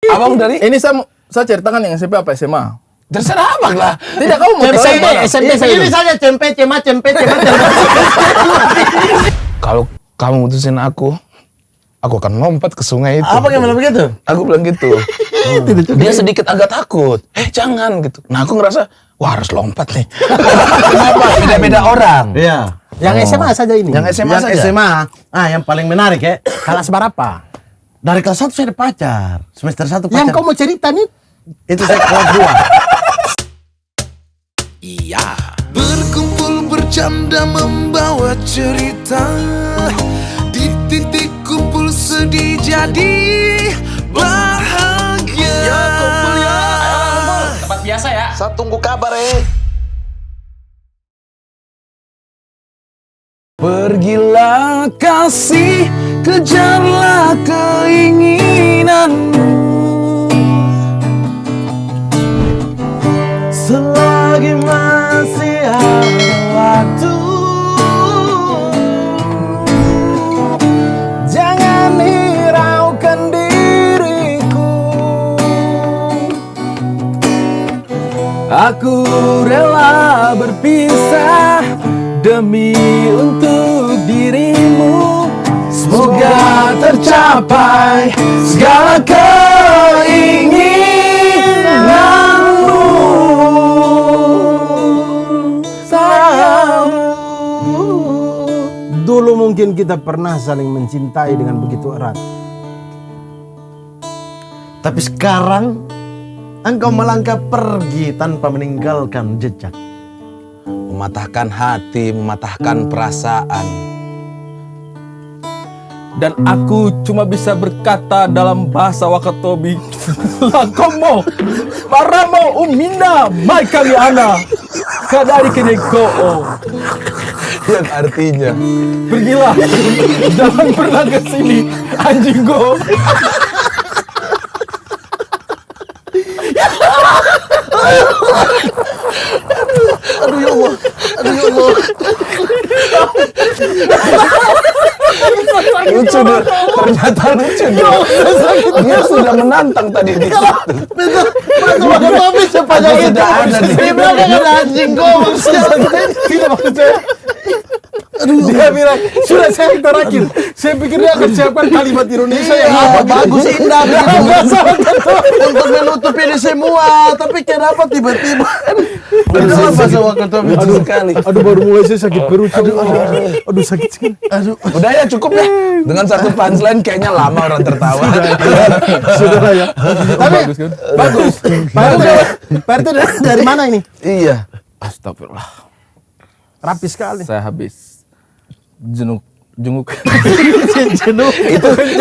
Abang dari Ini saya ceritakan yang SMP apa SMA? terserah abang lah. Tidak, kamu mau tahu yang mana? SMP ini saja cempe. Kalau kamu mutusin aku akan lompat ke sungai itu. Apa yang bilang begitu? Aku bilang gitu. Dia sedikit agak takut. Jangan gitu. Nah aku ngerasa, wah harus lompat nih. Kenapa? Beda-beda orang. Iya. Yang SMA saja ini. Yang SMA saja. SMA. Yang paling menarik ya. Kelas berapa? Dari kelas 1 saya ada pacar. Semester 1 pacar. Yang kau mau cerita nih? Itu saya kelas 2. Iya. Berkumpul bercanda membawa cerita, di titik kumpul sedih jadi bahagia. Ya kumpul ya. Tempat biasa ya. Saya tunggu kabar Pergilah kasih, kejarlah keinginanmu. Selagi masih ada waktu, Jangan hiraukan diriku. Aku rela berpisah demi untuk dirimu. Semoga tercapai segala keinginanmu. Dulu mungkin kita pernah saling mencintai dengan begitu erat. tapi sekarang engkau melangkah pergi tanpa meninggalkan jejak. Mematahkan hati, mematahkan perasaan. Dan aku cuma bisa berkata dalam bahasa Wakatobi, Lakomo, Paramo, Umina, Maikami Ana, Kadari Keneko. Yang artinya, Pergilah, jangan pernah ke sini, anjing go. Aduh ya Allah. lucu deh. Ternyata lucu deh. Dia sudah menantang tadi di situ. Wakatobi sepanjang itu. Sudah ada di Dia bilang ada anjing gong. Tidak maksud saya. Dia bilang, sudah saya yang terakhir. Saya pikir dia akan siapkan kalimat Indonesia yang apa. Bagus indah begitu. Untuk menutupi ini semua. Tapi kenapa tiba-tiba kenapa bahasa Wakatobi? Lucu sekali. Aduh, baru mulai saya sakit perut. Aduh, sakit sekali. Udah ya, cukup ya. Dengan satu punchline kayaknya lama orang tertawa. Sudah lah ya. Tapi bagus kan? Bagus. Pak RT dari mana ini? Iya. Astagfirullah. Rapi sekali. Saya habis jenguk.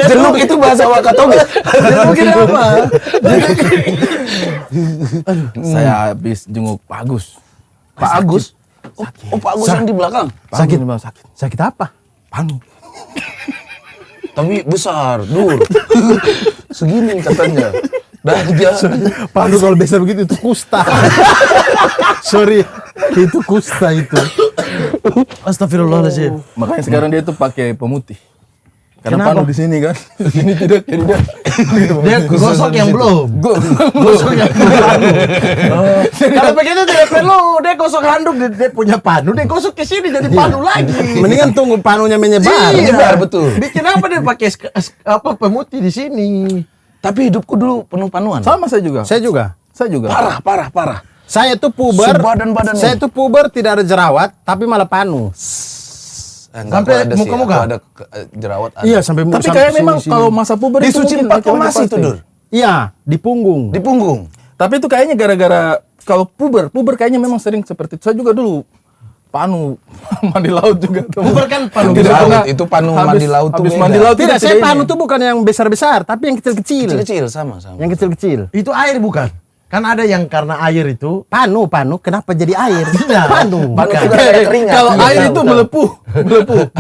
Jenuk itu bahasa Wakatobi. Mungkin apa? Saya habis jenguk Pak Agus. Pak Agus. Oh, Pak Agus yang di belakang. Sakit. Sakit. Sakit apa? Panu. Tapi besar, dur. Segini katanya. Dan dia Panu kalau besar begitu itu kusta. Sorry, itu kusta itu. Astagfirullahaladzim. Makanya sekarang dia tuh pakai pemutih. Karena Kenapa? panu di sini kan. Ini tidak, jadi dia. Dia gosok yang belum. Gosok yang belum. Kalau begitu tidak perlu. Dia gosok handuk. Dia punya panu. Dia gosok ke sini jadi panu lagi. Mendingan tunggu panunya menyebar. Menyebar, betul. Bikin apa dia pakai pemutih di sini? Tapi hidupku dulu penuh panuan. Sama saya juga. Saya juga. Saya juga. Parah. Saya tuh puber. Sebadan-badan Saya tuh puber tidak ada jerawat, tapi malah panu. Sampai muka-muka? Ada jerawat. Ada. Iya, sampai Tapi sampai kayak memang sini-sini. kalau masa puber itu Disuciin mungkin pakai emas itu, Dur. Iya, di punggung. Di punggung. Tapi itu kayaknya gara-gara kalau puber kayaknya memang sering seperti itu. Saya juga dulu panu mandi laut juga. Puber kan panu Tidak, pernah. itu panu mandi laut tuh Habis beda. mandi laut Tidak, tidak saya ini. panu tuh bukan yang besar-besar, tapi yang kecil-kecil. Kecil-kecil sama. Yang kecil-kecil. Itu air bukan? Kan ada yang karena air itu. Panu, kenapa jadi air? Tidak. Panu. Panu Bukan. itu gara-gara keringat. Kalau Iya, air itu betul. melepuh.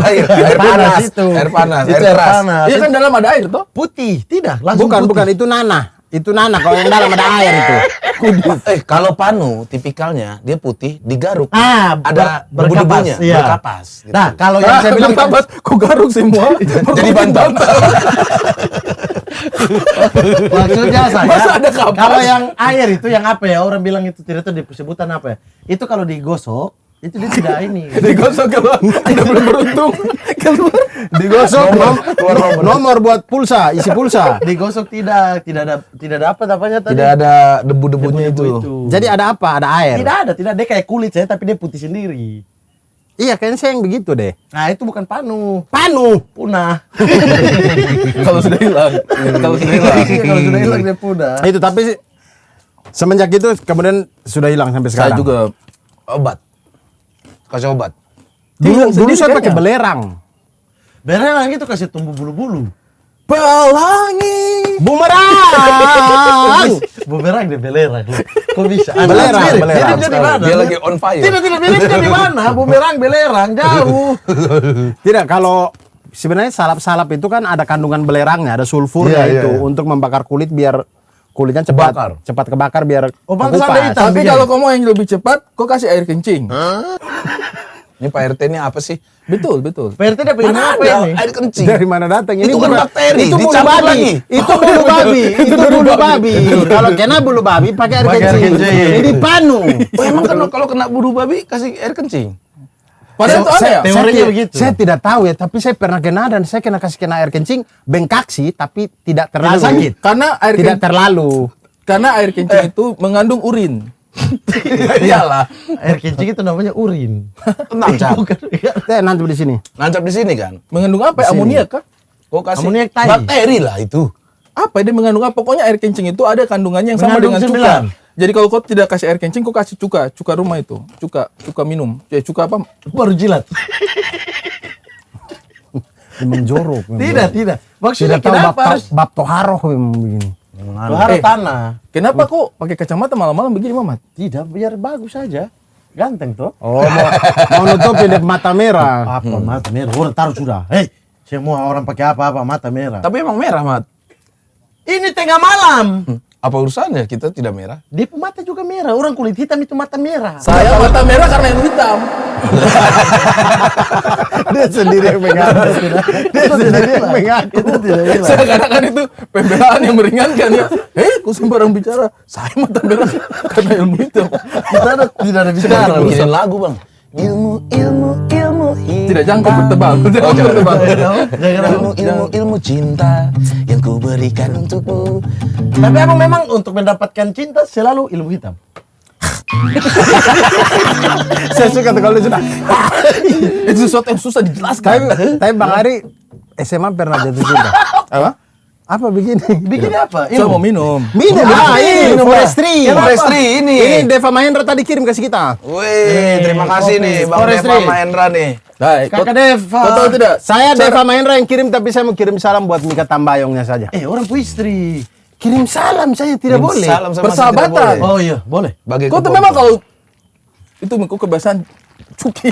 Air panas itu. Air panas. Itu Air air keras. panas. Iya kan dalam ada air toh? Putih, tidak. Langsung Bukan, putih. itu nanah. Itu nanah kalau yang dalam ada air itu. Kalau panu tipikalnya dia putih digaruk. berkapas. Ada berdebunya, Iya. berkapas. Gitu. Nah, kalau yang saya bilang Berkapas, kok garuk semua? Jadi bantal. Maksudnya saya, Masa ada kapas? kalau yang air itu yang apa ya? Orang bilang itu tidak tahu sebutan apa ya? Itu kalau digosok, itu dia tidak ini. Digosok keluar. Udah belum beruntung. Keluar. Digosok nomor buat pulsa, isi pulsa. Digosok tidak ada apa-apanya tadi. Tidak ada debu-debunya itu. Jadi ada apa? Ada air. Tidak dia kayak kulit saya tapi dia putih sendiri. Iya, kayaknya saya yang begitu deh. Nah, itu bukan panu. Punah. Kalau sudah hilang. Kalau sudah hilang. Kalau sudah hilang dia punah. Itu tapi semenjak itu kemudian sudah hilang sampai Saya sekarang. juga Obat. Kasih obat. Dulu sendiri saya pakai kayaknya. belerang. Berenang itu kasih tumbuh bulu-bulu. pelangi. Bumerang. Bumerang deh belerang. Kok bisa? Belerang, belerang. Miripnya di mana? Dia lagi on fire. Tidak miripnya di mana? Bumerang belerang jauh. Tidak, kalau sebenarnya salap-salap itu kan ada kandungan belerangnya, ada sulfurnya Iya, itu iya. untuk membakar kulit biar kulitnya Kebakar. cepat kebakar biar Oh, pantas kupas. ada hitam. Tapi kalau kamu yang lebih cepat, kau kasih air kencing. Ini Pak RT ini apa sih? Betul, betul. PRT dia pengen Mana apa ada ini? air kencing? Dari mana datang? Itu kan bakteri, Itu bulu dicampur babi. lagi. Itu bulu babi. Itu bulu babi. Kalau kena bulu babi pakai air Pakai air kencing. kencing. Ini panu. Oh, emang kan kalau kena buru babi kasih air kencing? Padahal itu ada ya? Teorinya saya, begitu. saya tidak tahu ya, tapi saya pernah kena dan saya kena air kencing bengkak sih, tapi tidak terlalu sakit. Karena air Tidak kencing, terlalu. karena air kencing itu mengandung urin. Iyalah. Air kencing itu namanya urin. Nancap. Saya nanti di sini. Nancap di sini kan? Mengandung apa? Ya? Amoniak kah? Kok kasih Amoniak tai. bakteri lah itu. Apa dia mengandung apa? Pokoknya air kencing itu ada kandungannya yang sama Mengandung dengan 9. cuka. Jadi kalau kau tidak kasih air kencing, kau kasih cuka rumah itu, cuka minum. Ya cuka apa? Baru jilat. Memang jorok. Tidak. Maksudnya Tidak tahu kenapa harus bab toharoh memang begini. harus tanah? Kenapa kok pakai kacamata malam-malam begini, Mamat? Tidak, biar bagus saja. Ganteng toh. Oh, mau nutupin deh mata merah. Apa mata merah? Orang taruh sudah. Hei, semua orang pakai apa mata merah. Tapi emang merah, Mat. Ini tengah malam. Apa urusannya kita tidak merah? Dia pun mata juga merah. Orang kulit hitam itu mata merah. Saya mata merah karena yang hitam. Dia sendiri yang mengaku. Dia sendiri yang mengaku. Itu tidak hilang. Saya katakan itu pembelaan yang meringankan ya. Kau sembarang bicara. Saya mata merah karena ilmu hitam. Kita tidak ada bicara. Bikin lagu, Bang. Ilmu hidup. Tidak, jangan kau bertebal. Jangan kau bertebal. Ilmu cinta yang ku berikan untukmu. Tapi memang untuk mendapatkan cinta selalu ilmu hitam. Saya suka tuh kalau dia sudah. Itu sesuatu yang susah dijelaskan. Tapi Bang Ari SMA pernah jatuh cinta. Apa? Apa begini? Bikin apa? Saya mau minum. Minum ini minum Forestry. Forestry ini. Ini Deva Mahendra tadi kirim kasih kita. Wih, terima kasih nih Bang Forestry. Deva Mahendra nih. Baik. Kakak Deva. Kau tahu tidak? Saya Deva Mahendra yang kirim, tapi saya mau kirim salam buat Mika Tambayongnya saja. Orang istri. Kirim salam saya tidak boleh. Salam sama Persahabatan. tidak boleh. Oh iya, boleh. Bagi Kau tuh kepompong. memang kalau itu kau kebiasaan cuki.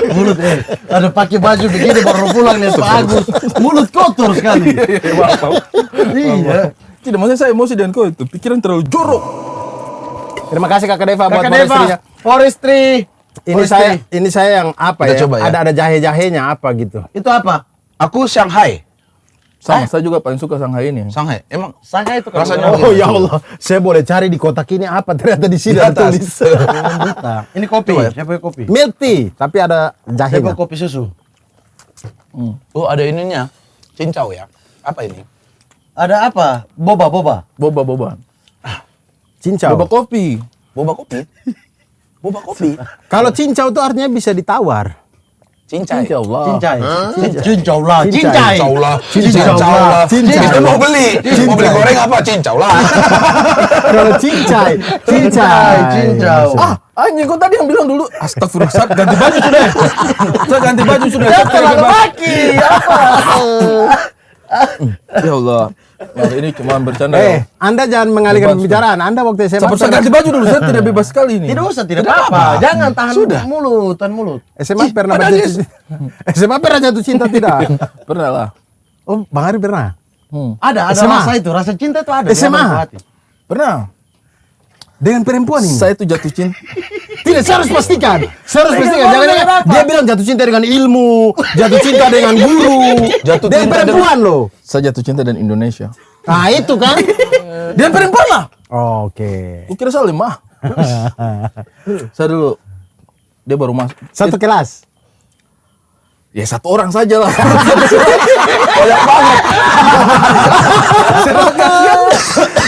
Mulut ada pakai baju begini baru pulang nih Pak Agus. Mulut kotor sekali. Iya. Tidak, maksudnya saya emosi dengan kau itu. Pikiran terlalu jorok. Terima kasih Kakak Deva buat Kakak Deva. Forestry-nya. Forestry. Ini saya yang apa Kita ya? coba ya. Ada jahe-jahenya apa gitu. Itu apa? Aku Shanghai. Sama, saya juga paling suka Shanghai ini. Shanghai. Emang Sangka itu Rasanya Oh ya Allah, saya boleh cari di kotak ini apa ternyata di sini Di ada atas. tulis. Ini kopi. Siapa yang kopi? Milk tea, tapi ada Siapa jahenya. kopi susu? oh ada ininya. Cincau ya. Apa ini? Ada apa? Boba. Boba. Cincau. Boba kopi. Boba kopi. Boba kopi. Kalau cincau itu artinya bisa ditawar. Cincai. Insya Allah. Cincai. Cincau lah. Cincai. Cincai. Cincau lah. Cincau Cincau lah. lah. Cincai. Kita mau beli. Mau beli goreng apa? Cincau lah. Kalau cincai, Cincau. Anjing, kau tadi yang bilang dulu. Astagfirullah, Sat, ganti baju sudah. Saya ganti baju sudah. Sat, Terlalu laki. Apa? Ya Allah. Nah, ini cuma bercanda. ya. Anda jangan mengalihkan Bebas, pembicaraan. Anda waktu SMA Saya ganti baju dulu, saya tidak bebas sekali ini. Tidak usah, tidak apa-apa. Jangan tahan mulut, tahan mulut. SMA pernah jatuh SMA pernah jatuh cinta tidak? Pernah lah. Oh, Bang Ari pernah. Ada SMA. rasa itu, rasa cinta itu ada. SMA. Jangan berhati. Pernah. Dengan perempuan ini. Saya tuh jatuh cinta. Tidak, saya harus pastikan. Jangan-jangan dia bilang jatuh cinta dengan ilmu, jatuh cinta dengan guru, Jatuh dengan cinta perempuan loh. Saya jatuh cinta dengan Indonesia. Nah itu kan. Dia perempuan lah. Oke. Kukira saya lemah. Saya dulu dia baru masuk. Satu kelas. Ya satu orang saja lah.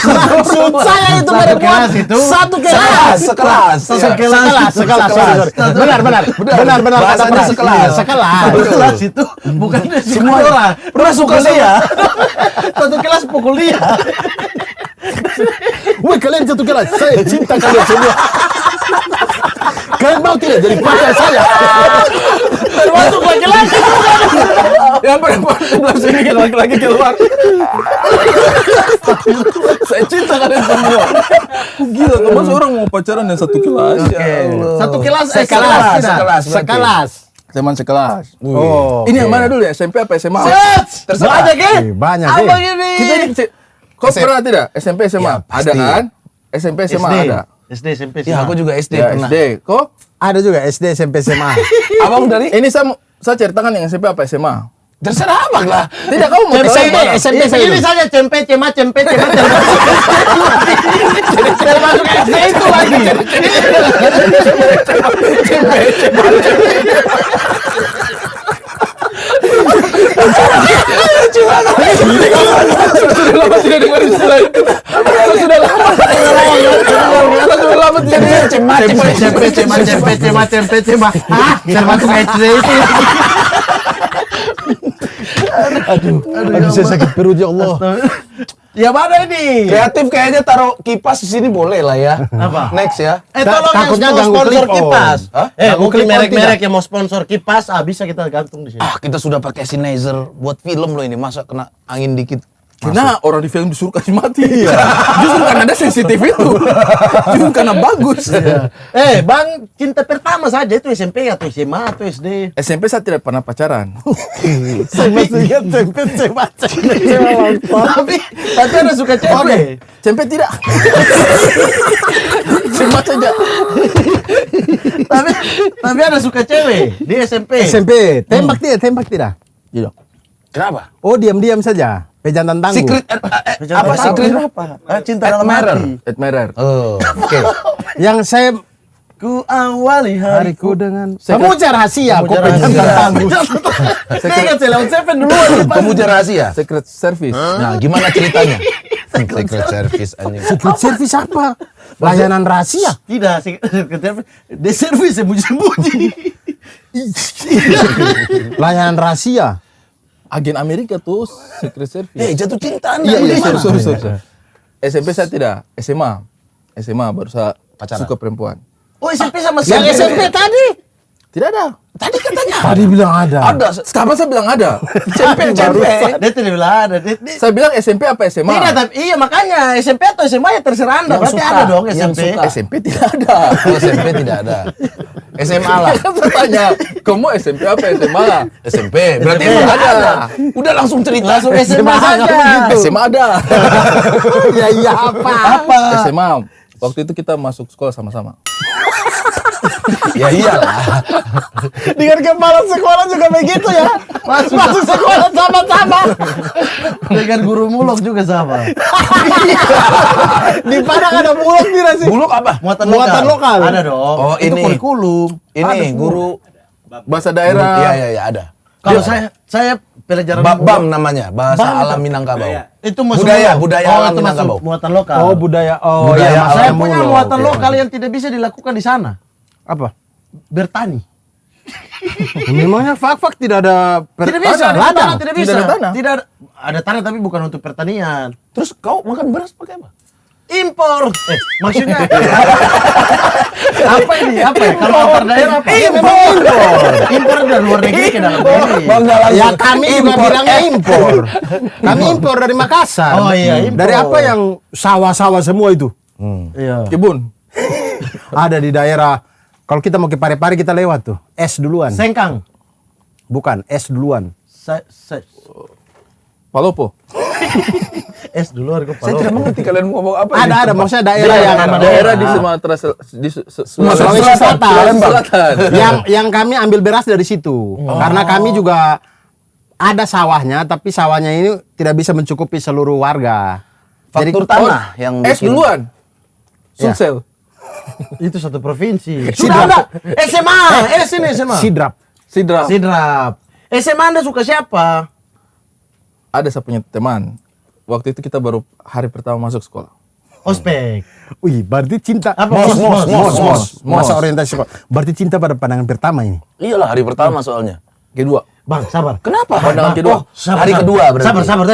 Maksud saya itu perempuan satu kelas. Sekelas. Sekelas. Sorry. Benar. Bahasanya sekelas. Sekelas itu bukan semua orang. Pernah suka saya? Satu kelas pukul dia. Woi kalian satu kelas, saya cinta kalian semua. Kalian mau tidak jadi pacar saya? Termasuk laki-laki. Yang perempuan sebelah sini, yang laki-laki keluar. Saya cinta kalian semua. Gila, termasuk orang mau pacaran yang satu kelas. Ya Allah. Satu kelas, Sekelas. Teman sekelas. Oh, Ini yang mana dulu ya? SMP apa SMA? Terserah. Banyak ya? Banyak Apa ya. gini? Kita ini kau pernah tidak? SMP SMA? Ya, Ada pasti. kan? SMP SMA ada. SD, SMP, Ya, aku juga SD Ya, pernah. SD. Kok? Ada juga SD, SMP, SMA. Abang dari? Ini saya ceritakan yang SMP apa SMA? Terserah abang lah. Tidak, kamu mau tahu yang mana? SMP Ini saja cempe, cema. Termasuk SD itu lagi. Sudah lama tidak dengar istilah itu. Sudah lama tidak dengar. Cempe. Termasuk SD itu. Aduh, saya sakit perut ya Allah. Ya mana ini? Kreatif kayaknya taruh kipas di sini boleh lah ya. Apa? Next ya. Tolong yang Takutnya mau ganggu sponsor clip on. kipas. Hah? Mungkin clip on merek-merek yang mau sponsor kipas, bisa kita gantung di sini. Kita sudah pakai Sennheiser buat film loh ini. Masa kena angin dikit. Karena orang di film disuruh kasih mati. Justru karena ada sensitif itu. Justru karena bagus. Bang, cinta pertama saja itu SMP atau SMA atau SD? SMP saya tidak pernah pacaran. Saya masih ingat SMP, Tapi ada suka cewek. SMP tidak. SMA saja. Tapi ada suka cewek di SMP. SMP, tembak tidak? Tidak. Kenapa? Oh, diam-diam saja. Pejantan tangguh. Secret apa secret? Cinta dalam hati. Admirer. Oh, oke. Yang saya Ku awali hariku dengan Secret. pemuja rahasia, kok Pemuja pejantan rahasia. tangguh. Saya ingat saya lewat seven duluan. Pemuja rahasia. Secret service. Nah, gimana ceritanya? Secret service anjing. Secret service apa? Layanan rahasia. Tidak, de servis sembunyi-sembunyi. Layanan rahasia. Agen Amerika tuh secret service. Jatuh cinta Anda. Iya, Gimana? sorry. SMP saya tidak. SMA baru saya Pacaran. suka perempuan. Oh, SMP sama Yang siapa? SMP tadi. Tidak ada. Tadi katanya Tadi bilang ada. ada. Kapan saya bilang ada? Cempe. Dia tidak bilang ada. Saya bilang SMP apa SMA? Tidak, tapi iya makanya SMP atau SMA ya terserah Anda. Yang Berarti suka, ada dong yang SMP. suka. SMP tidak ada. SMP tidak ada. SMA lah. Kan saya tanya, kamu SMP apa SMA? SMP. Berarti SMP. udah ada. Udah langsung cerita. Langsung SMA saja. SMA ada. Ya apa? SMA. Waktu itu kita masuk sekolah sama-sama. Ya iyalah. Dengan kepala sekolah juga begitu ya. Masuk sekolah sama-sama. Dengan guru mulok juga sama. Di Padang ada bulog tidak sih? Bulog apa? Muatan lokal. Ada dong. Oh, Itu ini. kurikulum. Ini guru. Bahasa daerah. Iya ada. Kalau saya pelajaran BAM namanya, bahasa BAM alam Minangkabau. itu masuk Budaya oh, alam itu masuk Minangkabau. muatan lokal. Oh budaya. Oh Budaya iya. alam Saya Masa punya mulog. muatan Oke. lokal yang tidak bisa dilakukan di sana. Apa? Bertani. Memangnya fak tidak ada Tidak bisa, ada ladang. tanah, tidak bisa. Tidak ada tanah. Tidak ada tanah tapi bukan untuk pertanian. Terus kau makan beras pakai apa? Impor. Maksudnya apa ini? Apa ya? Kalau antar daerah apa? Impor. Impor dari luar negeri ke dalam negeri. Bangga langsung. Ya kami juga bilangnya impor. Kami impor dari Makassar. Oh iya, impor. Dari apa yang sawah-sawah semua itu? Iya. Kebun. Ada di daerah. Kalau kita mau ke Pare-Pare kita lewat tuh. Es duluan. Sengkang. Bukan, es duluan. Saya Palopo. S duluan kok. Saya tidak mengerti kalian ngomong apa. Ada maksudnya daerah yang daerah di Sumatera di Sulawesi Selatan. Selatan. yang kami ambil beras dari situ. Karena kami juga ada sawahnya, tapi sawahnya ini tidak bisa mencukupi seluruh warga. Faktur tanah yang S bikin. duluan. Sulsel. Itu satu provinsi. Sidrap. Sudah ada SMA. Ini SMA. Sidrap. Sidrap. SMA Anda suka siapa? Ada saya punya teman. Waktu itu kita baru hari pertama masuk sekolah. Ospek. Wih, berarti cinta. Apa? Mos. Masa orientasi sekolah. Berarti cinta pada pandangan pertama ini. Iyalah hari pertama soalnya. Kedua. Bang, sabar. Kenapa? Pandangan kedua. Hari kedua berarti. Sabar.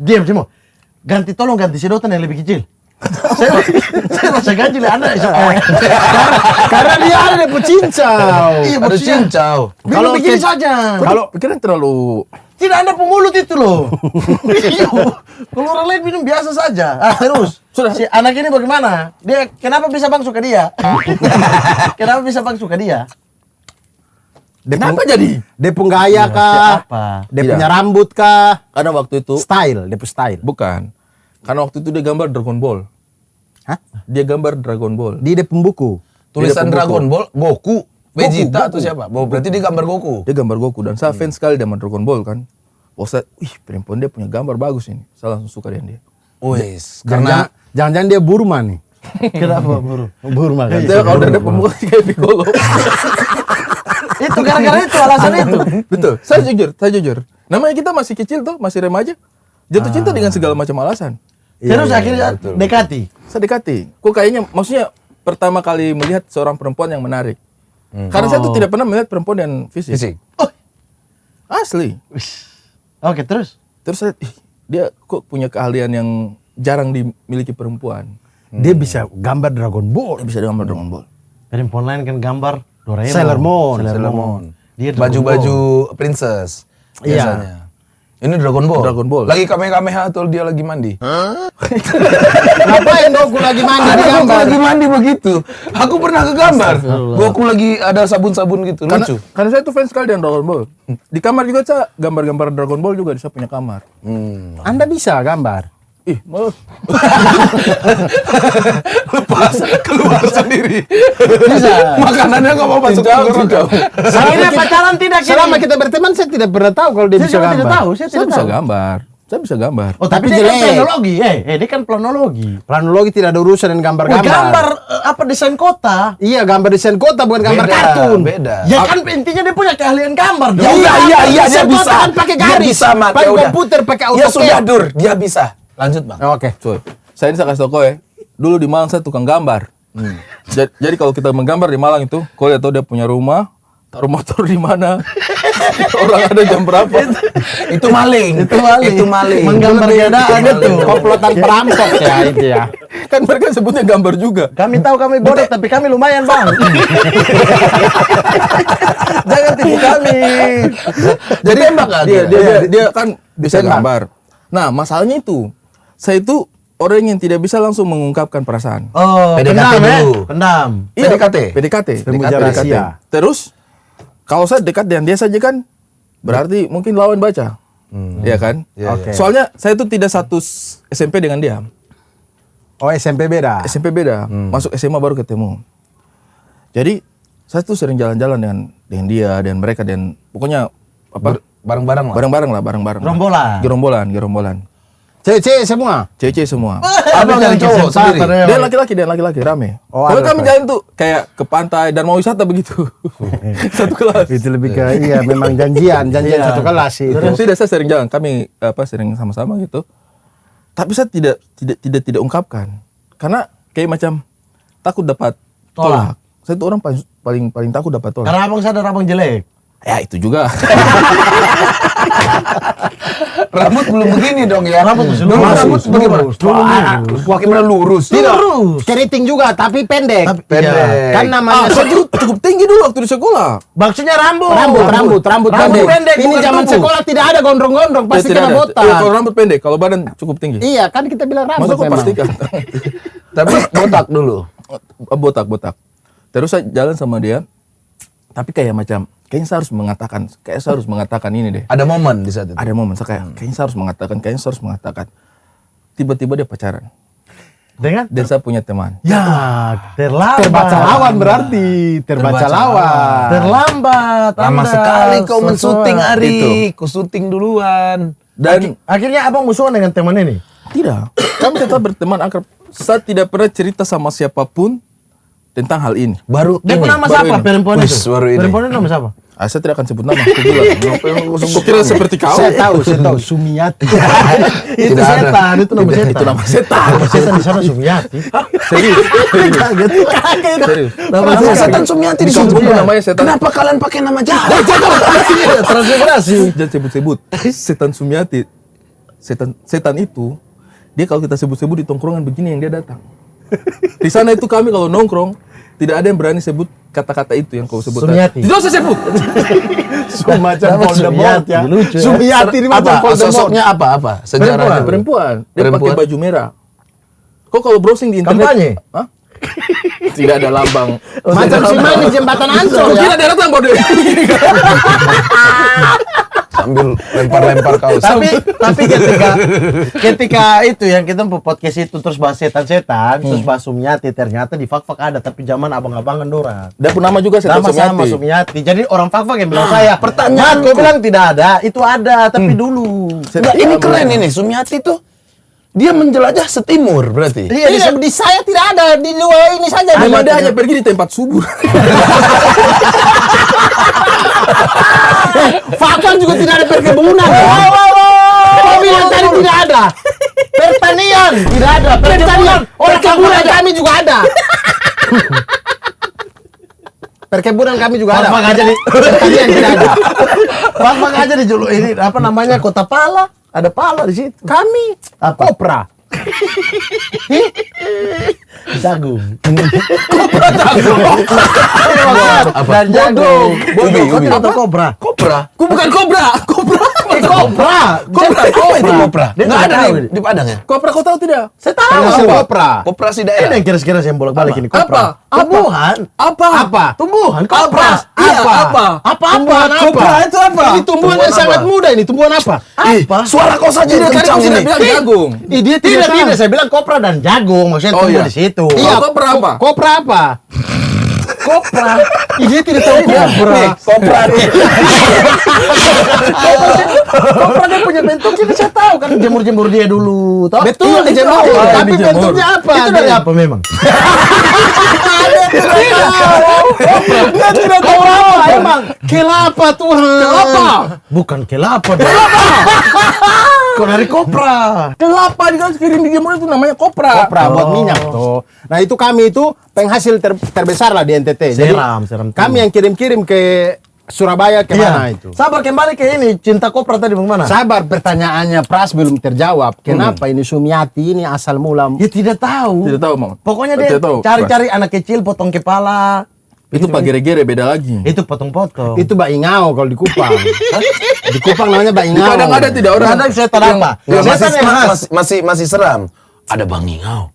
Diam semua. Tolong ganti sedotan yang lebih kecil. saya masa ganti lah Anda. Karena dia ada di cincau. Iya, Ada maksudnya. cincau. Kalau begini saja. Kalau pikiran terlalu Tidak ada pemulut itu loh. Iya. Kalau orang lain minum biasa saja. Terus. Sudah. Si anak ini bagaimana? Dia kenapa bisa Bang suka dia? Kenapa bisa Bang suka dia? kenapa jadi? Dia pun gaya kah? Siapa? Dia Tidak. punya rambut kah? Karena waktu itu Style, dia punya style. bukan. Karena waktu itu dia gambar Dragon Ball. Hah? Dia gambar Dragon Ball. Dia pembuku. Tulisan Tidak Dragon Ball, Goku, Vegeta Goku. atau siapa? Berarti dia gambar Goku. Dia gambar Goku dan saya fans sekali sama Dragon Ball kan. Saya, perempuan dia punya gambar bagus ini. Saya langsung suka dengan dia. Wes, Karena jangan-jangan dia Burma nih. Kenapa buru? Burma kan. Dia kalau udah ada pemuka kayak Piccolo. Itu gara-gara itu alasan itu. Betul. Saya jujur. Namanya kita masih kecil tuh, masih remaja. Jatuh cinta dengan segala macam alasan. Terus akhirnya dekati. Saya dekati. Kok kayaknya, maksudnya pertama kali melihat seorang perempuan yang menarik. Karena saya tuh tidak pernah melihat perempuan yang fisik. Fisik. Asli. Oke, terus. Terus saya, dia kok punya keahlian yang jarang dimiliki perempuan. Dia bisa gambar Dragon Ball. Dia bisa gambar Dragon Ball. Perempuan lain kan gambar Doraemon. Sailor Moon. Sailor Moon. Dia Dragon Baju-baju princess biasanya. Ini Dragon Ball. Dragon Ball. Lagi kamehameha atau dia lagi mandi? Ngapain Goku lagi mandi di Ada Goku gambar? lagi mandi begitu. Aku pernah ke gambar. Goku lagi ada sabun-sabun gitu. Lucu. Karena saya tuh fans sekali dengan Dragon Ball. Di kamar juga saya gambar-gambar Dragon Ball juga saya punya kamar. Anda bisa gambar. Ih, malah Lepas keluar sendiri. Bisa. Makanannya nggak mau masuk ke cincau. Akhirnya pacaran tidak kini. Selama kita berteman saya tidak pernah tahu kalau dia Saya bisa juga gambar. tidak tahu, saya Saya tidak bisa tahu. gambar. Saya bisa gambar. Oh, tapi Tapi dia kan jelek. planologi. Dia kan planologi. Planologi tidak ada urusan dengan gambar-gambar. Gambar apa desain kota? Iya, gambar desain kota bukan gambar Beda, kartun. Beda. Ya kan intinya dia punya keahlian gambar dong. Ya udah, iya, dia Desain bisa. kota kan pakai Dia garis, bisa, Mat. pakai Ya udah. komputer, pakai Ya AutoCAD. sudah, Dur. Dia bisa. Lanjut, Bang. Oke. Coy, saya ini saya kasih tau ya. Dulu di Malang saya tukang gambar. Jadi kalau kita menggambar di Malang itu, kau lihat tuh dia punya rumah, taruh motor di mana, orang ada jam berapa. Itu maling. Itu maling. Menggambar keadaan itu. Komplotan perampok ya itu ya. Kan mereka sebutnya gambar juga. Kami tahu kami bodoh, tapi kami lumayan, Bang. Jangan tipu kami. Jadi dia kan bisa gambar. Nah, masalahnya itu, saya itu orang yang tidak bisa langsung mengungkapkan perasaan. Oh, PDKT pendam ya? dulu. Pendam. Iya, PDKT? PDKT. Pemuja rahasia. Terus kalau saya dekat dengan dia saja kan berarti mungkin lawan baca. Iya kan? Iya, Oke. Soalnya saya itu tidak satu SMP dengan dia. Oh, SMP beda. SMP beda. Masuk SMA baru ketemu. Jadi saya tuh sering jalan-jalan dengan dia dan mereka dan pokoknya apa? Bareng-bareng lah. Bareng-bareng. Gerombolan. Cewek-cewek semua. Cewek semua. Abang yang cowok sendiri. Dia laki-laki rame. Oh, Kalau ada kami jalan tuh kayak ke pantai dan mau wisata begitu. Satu kelas. Itu lebih ke iya memang janjian satu kelas sih itu. Tidak, saya sering jalan. Kami sering sama-sama gitu. Tapi saya tidak ungkapkan. Karena kayak macam takut dapat tolak. Saya tuh orang paling takut dapat tolak. Karena abang sadar abang jelek. Ya itu juga. Rambut belum begini dong ya. Rambut masih Dulu lurus. rambut bagaimana? Lurus. Wah, gimana lurus? Lurus. Keriting juga tapi pendek. Pendek. Kan namanya Saya cukup tinggi dulu waktu di sekolah. Maksudnya rambut. rambut pendek. Ini bukan zaman tubuh. sekolah tidak ada gondrong-gondrong, pasti Tidak kena ada. botak. Iya, kalau rambut pendek, kalau badan cukup tinggi. Iya, kan kita bilang rambut Masa kok memang. pastikan? Tapi botak dulu. Botak. Terus saya jalan sama dia. Tapi kayak macam kayaknya saya harus mengatakan ini deh. Ada momen di saat itu. Ada momen saya kayak kayaknya saya harus mengatakan. tiba-tiba dia pacaran. Dengan? Dan saya punya teman. Ya, terlambat. Terbaca lawan berarti. Terbaca lawan. Terlambat. Lama Anda, sekali kau Sosoa. mensyuting Ari. Itu. Kau syuting duluan. Dan Akhirnya abang musuhan dengan teman ini? tidak, kami tetap berteman akrab. Saya tidak pernah cerita sama siapapun tentang hal ini. Baru Dia ini. nama baru siapa ini. perempuan Wis, itu? baru ini. Perempuan itu nama siapa? Saya tidak akan sebut nama. Aku bilang, ngapain kau sebut kira seperti kau? Saya tahu Sumiati. Itu Tidak ada. setan, itu nama setan. Itu nama setan. Nama setan di sana Sumiati. Serius, Kaget. serius. Nama Kenapa setan. setan Sumiati Di kampung disebut? namanya setan. Kenapa kalian pakai nama jahat? Transmigrasi. Jangan sebut-sebut. Setan Sumiati. Setan itu, dia kalau kita sebut-sebut di tongkrongan begini yang dia datang. Di sana itu kami kalau nongkrong, tidak ada yang berani sebut kata-kata itu yang kau sebut. Sumiati. Tidak usah sebut. Semacam Nama Voldemort Sumiati, ya. lucu ya. Sumiati ini macam Apa? Voldemort. Sosoknya apa? Sejarahnya. Perempuan. Dia Perempuan. pakai baju merah. Kok kalau browsing di internet? Kampanye? Hah? Tidak ada lambang. Macam si manis jembatan Ancol Kau ya. kira dia datang bodoh? Sambil lempar-lempar kaos. Tapi ketika itu yang kita podcast itu terus bahas setan-setan, terus bahas Sumiati, ternyata di fak-fak ada, tapi zaman abang-abangan dorang. Dia pun nama juga Setan Sama sama Sumiati. Sumiati. Jadi orang fak-fak yang bilang saya, pertanyaan kau bilang tidak ada, itu ada, tapi dulu. Enggak, ini keren ini. Sumiati tuh dia menjelajah setimur berarti. Iya, Di saya tidak ada, di dua ini saja. Memang dia hanya pergi di tempat subur. Fakwan juga tidak ada perkebunan. Kau bilang tadi tidak ada. Pertanian tidak ada. Pertanian, perkebunan kami juga ada. Perkebunan kami juga ada. Fak-fak aja nih. Pertanian tidak ada. Fak-fak aja di Julu ini apa namanya Kota Pala, ada pala di situ. Kami Apa? kopra. Jagung. Apa? Dan jagung. Ubi, Kau ubi. tidak tahu kobra? Kopra. Bukan kobra. Kobra. Kobra. Oh, itu kopra. Dia Nggak tidak ada tahu di, ini. di Padang ya? Kopra kau tahu tidak? Saya tahu. Penghasil Apa? kopra. Koperasi Ini daerah. yang kira-kira saya bolak-balik ini kopra. Apa? Tumbuhan. Apa? Apa? Tumbuhan. Kopra. Iya, apa? Tumbuhan apa? Kopra itu apa? Ini tumbuhan yang sangat muda ini. Tumbuhan apa? Apa? Suara kau saja Tidak, kan kencang kau sudah ini. bilang jagung. Dia Tidak, tahu. tidak. Saya bilang kopra dan jagung. Maksudnya Oh, tumbuh iya. di situ. Iya. Kopra apa? Kopra apa? Kopra. Dia tidak tahu kopra. Nih, kopra nih. Kopra dia punya bentuk ini saya tahu kan jemur-jemur dia dulu. Tahu? Betul, Iya, dijemur. itu apa? Tapi dijemur. bentuknya apa? Itu dari apa memang? Dia tidak tahu apa emang. Kelapa Tuhan. Kelapa. Bukan kelapa dong. Kau dari kopra. Kelapa di dalam kirim dijemur itu namanya kopra. Kopra buat minyak tuh. Nah itu kami itu penghasil terbesar lah di NTT. Seram. Kami yang kirim-kirim ke Surabaya kemana itu? Sabar kembali ke ini cinta kopra tadi bagaimana? Sabar, pertanyaannya Pras belum terjawab. Kenapa ini Sumiati ini asal mula? Ya tidak tahu. Tidak tahu, Mang. Pokoknya dia Tidak tahu, cari-cari anak kecil potong kepala. Itu Pak Gere-gere beda lagi. Itu potong-potong. Itu Mbak Ingau kalau di Kupang. Di Kupang namanya Mbak Di Ingau. Padang ada tidak orang? Ada setan apa? Nggak, Setan yang khas. masih seram. Ada bangingau.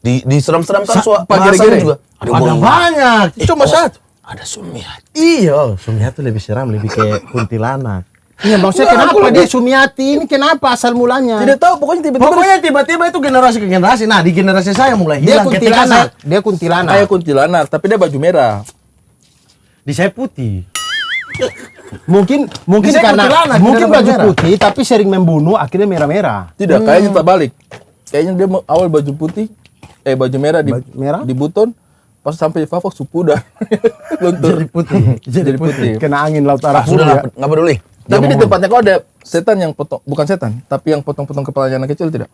Di seram-seram kan Pak bahasanya Gere-Gere. juga. Ada bangingau. banyak. Cuma satu. Ada Sumiati. Iya, Sumiati lebih seram, lebih kayak kuntilanak. Iya, maksudnya kenapa dia Sumiati ini kenapa asal mulanya? Tidak tahu, pokoknya tiba-tiba Pokoknya tiba-tiba itu generasi ke generasi. Nah, di generasi saya mulai Dia hilang ketika kuntilanak. saya Dia kuntilanak. kayak kuntilanak, tapi dia baju merah. di saya putih. Mungkin Bisa karena kuntilanak, mungkin tidak baju merah. putih tapi sering membunuh akhirnya merah-merah. Tidak, kayaknya terbalik. Kayaknya dia awal baju putih, baju merah di Baju merah? di buton, pas sampai di Fafok supu dah. Luntur. Jadi putih. Jadi putih. Kena angin laut Arab. Sudah lah, nggak peduli. Tapi di tempatnya kau ada setan yang potong, bukan setan, tapi yang potong-potong kepalanya anak kecil tidak?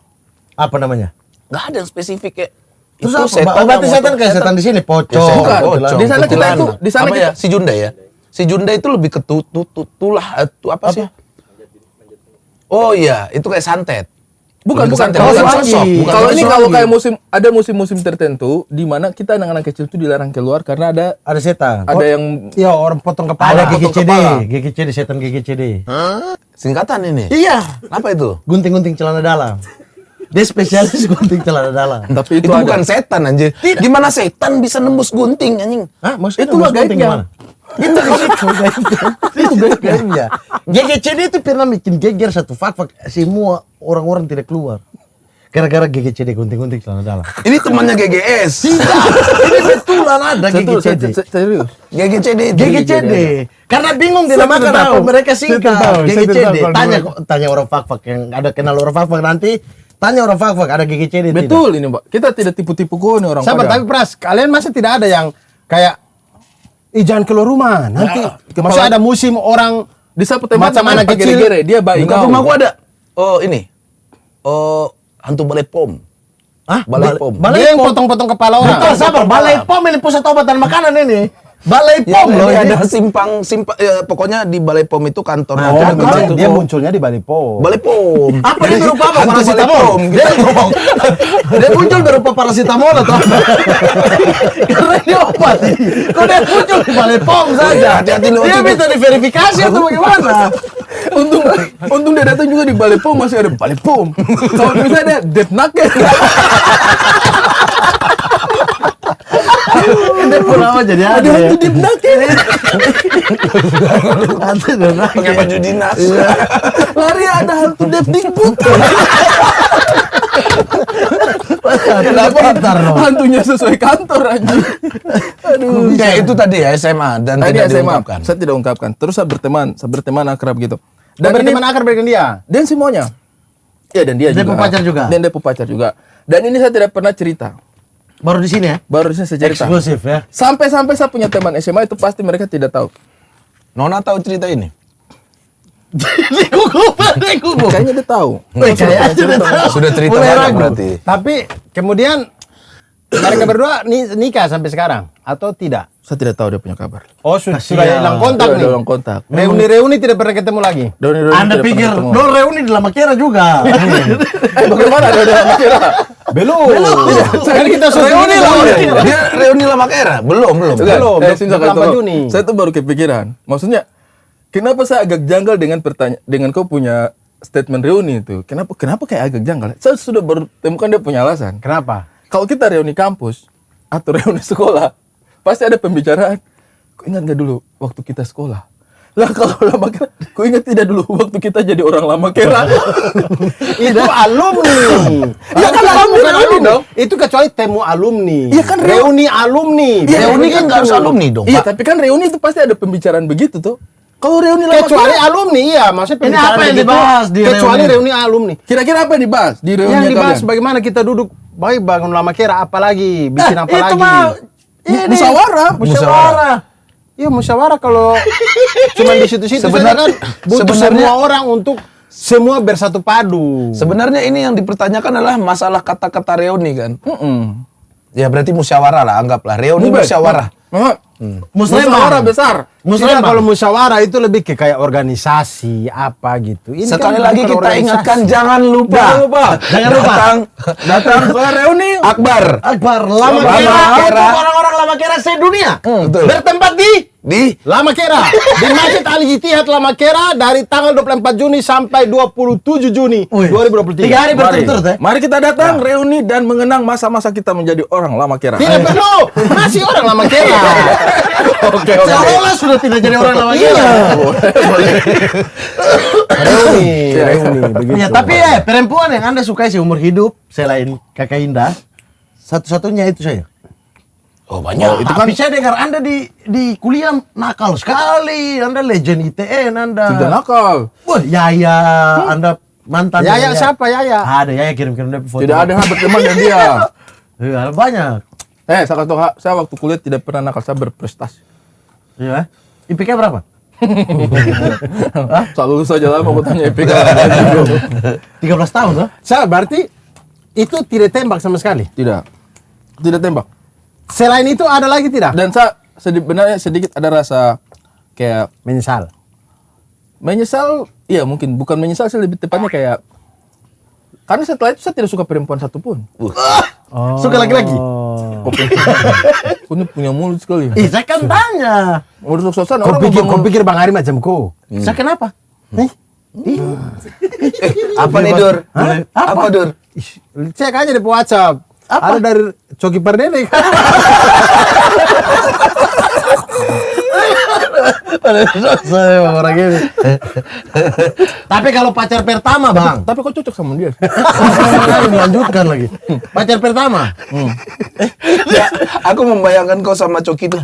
Apa namanya? Nggak ada yang spesifik kayak. Terus itu apa? Oh, berarti yang setan motong- kayak setan di sini, pocong. Setan Bukan. pocong, Di sana kita kuntilanak. itu- di sana Apa kita- ya? Si Junda ya. Si Junda itu lebih ke tulah apa sih? Oh iya, itu kayak santet. Bukan, Lebih ke bukan. santet. Kalau Bukan lagi. sosok, bukan Kalau ini sosok. kalau kayak ada musim-musim tertentu di mana kita anak-anak kecil itu dilarang keluar karena Ada setan. ada yang Iya, orang potong kepala. Ada potong GGCD, kepala. GGCD setan GGCD. Singkatan ini. Iya, Apa itu? gunting-gunting celana dalam. Dia spesialis gunting celana dalam. tapi Itu itu, bukan ada. setan anjir. Gimana setan bisa nembus gunting anjing? Hah, maksudnya Itulah nembus gunting gaibnya. gimana? Itu di situ gaibnya. Itu gaibnya. GGCD itu pernah bikin geger satu fak-fak semua orang-orang tidak keluar. Gara-gara GGCD gunting-gunting celana dalam. Ini temannya GGS. Ini betulan ada GGCD. Serius. GGCD. GGCD. Karena bingung dinamakan apa mereka singkat. GGCD. Tanya orang fak-fak yang ada kenal orang fak-fak nanti. Tanya orang fak-fak ada GGCD tidak? Betul ini, Pak. Kita tidak tipu-tipu kok ini orang Sabar, pada. tapi Pras, kalian masih tidak ada yang kayak jangan keluar rumah. Nanti masih ada musim orang Di sapu teman macam anak kecil. gere-gere, dia baik. Dekat rumahku ada. Oh, ini. Oh, hantu balai pom. Hah? Balai pom. Dia yang potong-potong kepala orang. Betul, sabar. Balai POM ini pusat obat dan makanan ini. Balai Ya, POM loh ini ini. ada simpang ya, pokoknya di balai pom itu kantor. Oh, dia munculnya di Bali Po. balai pom. Apa dia berupa apa? Hantu Paracetamol. balai pom, Dia gitu. dia muncul berupa paracetamol atau apa? Karena ini obat ini. Kok dia muncul di Balai POM saja? Hati-hati lu, Dia waktu minta diverifikasi atau bagaimana? Untung dia datang juga di Balai Pom, masih ada Balai Pom. Kalau misalnya ada Death Nugget. Dia pura jadi Ada ada ya. hantu Death Nugget. Hantu dan Pakai baju dinas. Lari ada hantu Death Dikbud. Kenapa pintar loh? Hantunya sesuai kantor anjing. Aduh. Kayak itu tadi ya SMA dan Tadi tidak SMA, diungkapkan. saya tidak ungkapkan. Terus saya berteman akrab gitu. Dan Dan ini berteman akrab dengan dia. dan semuanya. Iya, dan dia Dia juga. pepacar juga? Dan dia pepacar juga. Dan ini saya tidak pernah cerita. Baru di sini ya? Baru di sini saya cerita. Eksklusif ya. Sampai saya punya teman SMA itu pasti mereka tidak tahu. Nona tahu cerita ini? Digugup. Kayaknya dia tahu. Kayaknya dia tahu. Sudah cerita Mulai banyak ragu. berarti. Tapi kemudian mereka berdua nikah sampai sekarang atau tidak? Saya tidak tahu dia punya kabar. Oh, sudah hilang kontak Dia nih. hilang kontak. Reuni-reuni tidak pernah ketemu lagi. Anda pikir Dol reuni di Lama Kera juga. Bagaimana ada Lama Kera? Belum. Kan kita Reuni Lama Kera. Dia reuni Lama Kera? Belum. Belum, Sinta 28 kata, Juni. Saya tuh baru kepikiran. Maksudnya, kenapa saya agak janggal dengan kau punya statement reuni itu? Kenapa kayak agak janggal? Saya sudah baru temukan dia punya alasan. Kenapa? Kalau kita reuni kampus atau reuni sekolah, pasti ada pembicaraan. Kau ingat gak dulu waktu kita sekolah? Lah kalau Lama Kera, kau ingat tidak dulu waktu kita jadi orang Lama Kera? Itu alumni. Ya kan alumni, bukan reuni dong. Itu kecuali temu alumni. Iya kan, reuni alumni. Reuni kan nggak harus alumni dong, Iya, Pak. tapi kan reuni itu pasti ada pembicaraan begitu tuh. Kalau reuni Lama Kecuali Kera, alumni, iya. Maksudnya Ini apa yang begitu, dibahas di kecuali reuni? reuni alumni. kira-kira apa yang dibahas di reuni Yang dibahas kalian? bagaimana kita duduk baik bangun Lama Kera, apalagi bikin apa Itu lagi? mah ini Musyawarah. Iya musyawarah kalau cuma di situ-situ Sebenarnya- kan butuh sebenarnya- semua orang untuk semua bersatu padu. Sebenarnya ini yang dipertanyakan adalah masalah kata-kata reuni kan. Mm-mm. Ya berarti musyawarah lah, anggaplah reuni musyawarah. Musyawarah besar. Musyawarah kalau musyawarah itu lebih ke kayak organisasi apa gitu. Ini Sekali kan lagi bukan kita organisasi. ingatkan jangan lupa. Jangan lupa. Datang ke reuni Akbar. Akbar Lama Lama Kera Kera. untuk orang-orang Lama Kera sedunia. Betul. Bertempat di Lama Kera di Masjid Al Ittihad Lama Kera dari tanggal 24 Juni sampai 27 Juni 2023. 3 hari berturut-turut ya. Mari kita datang reuni dan mengenang masa-masa kita menjadi orang Lama Kera. Tidak perlu, masih orang Lama Kera. Oke. Seolah sudah tidak jadi orang Lama Kera. Iya. Reuni, begitu. Ya, tapi perempuan yang Anda sukai seumur hidup selain Kakak Indah, satu-satunya itu saya. Oh banyak. Itu kan saya dengar Anda di kuliah nakal sekali. Anda legend ITN Anda. Tidak nakal. Wah, Yaya, Anda mantan Yaya siapa Yaya? Ada Yaya kirim-kirim dia foto. Tidak ada yang berteman dengan dia. Iya, banyak. Saya waktu kuliah tidak pernah nakal, saya berprestasi. Iya. IPK berapa? Selalu lulus saja lah mau tanya EPK. 13 tahun loh. Berarti itu tidak tembak sama sekali. Tidak tembak. Selain itu ada lagi tidak? Dan saya sebenarnya sedikit ada rasa kayak menyesal, iya mungkin bukan menyesal sih, lebih tepatnya kayak karena setelah itu saya tidak suka perempuan satupun. Suka laki-laki? Kau ini punya mulut sekali. Ih, saya kan tanya. Menurut suasana Kau orang pikir Bang Ari macam kau? Saya kenapa? Apa nih Dur? Apa Dur? Cek aja di WhatsApp. Ada dari Coki Pardede kan? Saya orang ini. Tapi kalau pacar pertama, Bang. Tapi kok cocok sama dia? Lanjutkan lagi. Pacar pertama. Ya, aku membayangkan kau sama Coki itu.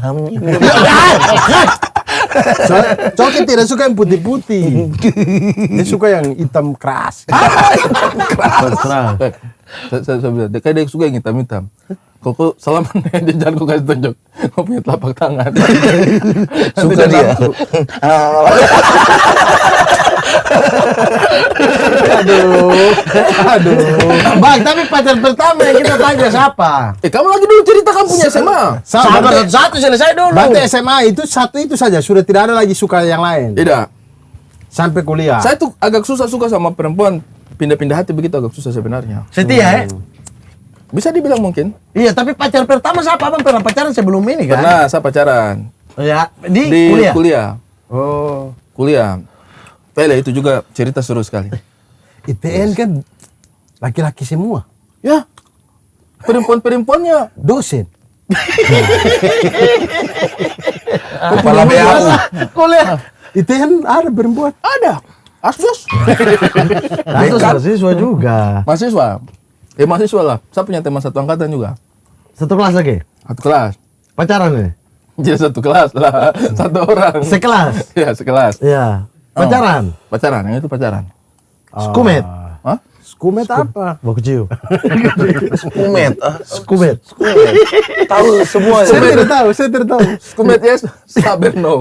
Coki tidak suka yang putih-putih. Dia suka yang hitam keras. Terserah. Saya bilang, kayak dia suka yang hitam-hitam. Kok salaman dia jangan kau kasih tunjuk. Kau punya telapak tangan. Suka dia. Aduh. Bang, tapi pacar pertama yang kita tanya siapa? Kamu lagi dulu cerita kamu punya SMA. Sabar satu selesai dulu. Berarti SMA itu satu itu saja, sudah tidak ada lagi suka yang lain. Tidak. Sampai kuliah. Saya tuh agak susah suka sama perempuan. Pindah-pindah hati begitu agak susah sebenarnya. Setia, Bisa dibilang mungkin. Iya, tapi pacar pertama siapa? Abang pernah pacaran sebelum ini kan? Pernah saya pacaran. Oh, ya, di Di kuliah. kuliah. Oh. Kuliah. Pele itu juga cerita seru sekali. IPN kan laki-laki semua. Ya. Perempuan-perempuannya Dosen. Kepala BAU. Kuliah. IPN ada perempuan. ada. Asus. Itu mahasiswa juga. Mahasiswa. Mahasiswa lah. Saya punya teman satu angkatan juga. Satu kelas lagi. Satu kelas. Pacaran nih? Jadi satu kelas lah. Satu orang. Sekelas. Ya, sekelas. Iya. Pacaran. Pacaran, yang itu pacaran. Skumet. Hah? Skumet apa? Baku ciu. Kumet. Skumet. Tahu semua. Saya tidak tahu, saya tidak tahu. Skumet yes, saber no.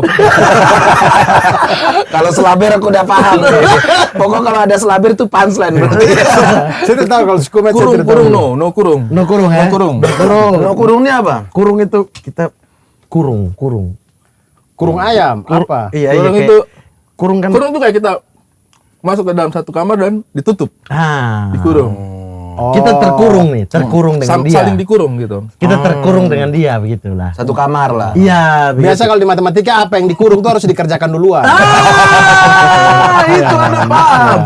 Kalau selaber aku udah paham. Pokoknya kalau ada selaber itu punchline berarti. Saya tidak tahu kalau skumet saya Kurung, tidak tahu. kurung no, no kurung. No kurung ya? No kurung. Kurung. No kurungnya apa? Kurung itu kita kurung. Kurung ayam apa? Iya, Kurung kayak- itu, kurung kan. kurung itu kayak kita masuk ke dalam satu kamar dan ditutup, Ah. dikurung. Kita terkurung nih, terkurung dengan dia. Saling dikurung gitu. Kita terkurung dengan dia begitulah. Satu kamar lah. Iya, Biasa kalau di matematika apa yang dikurung itu harus dikerjakan duluan. itu ada paham.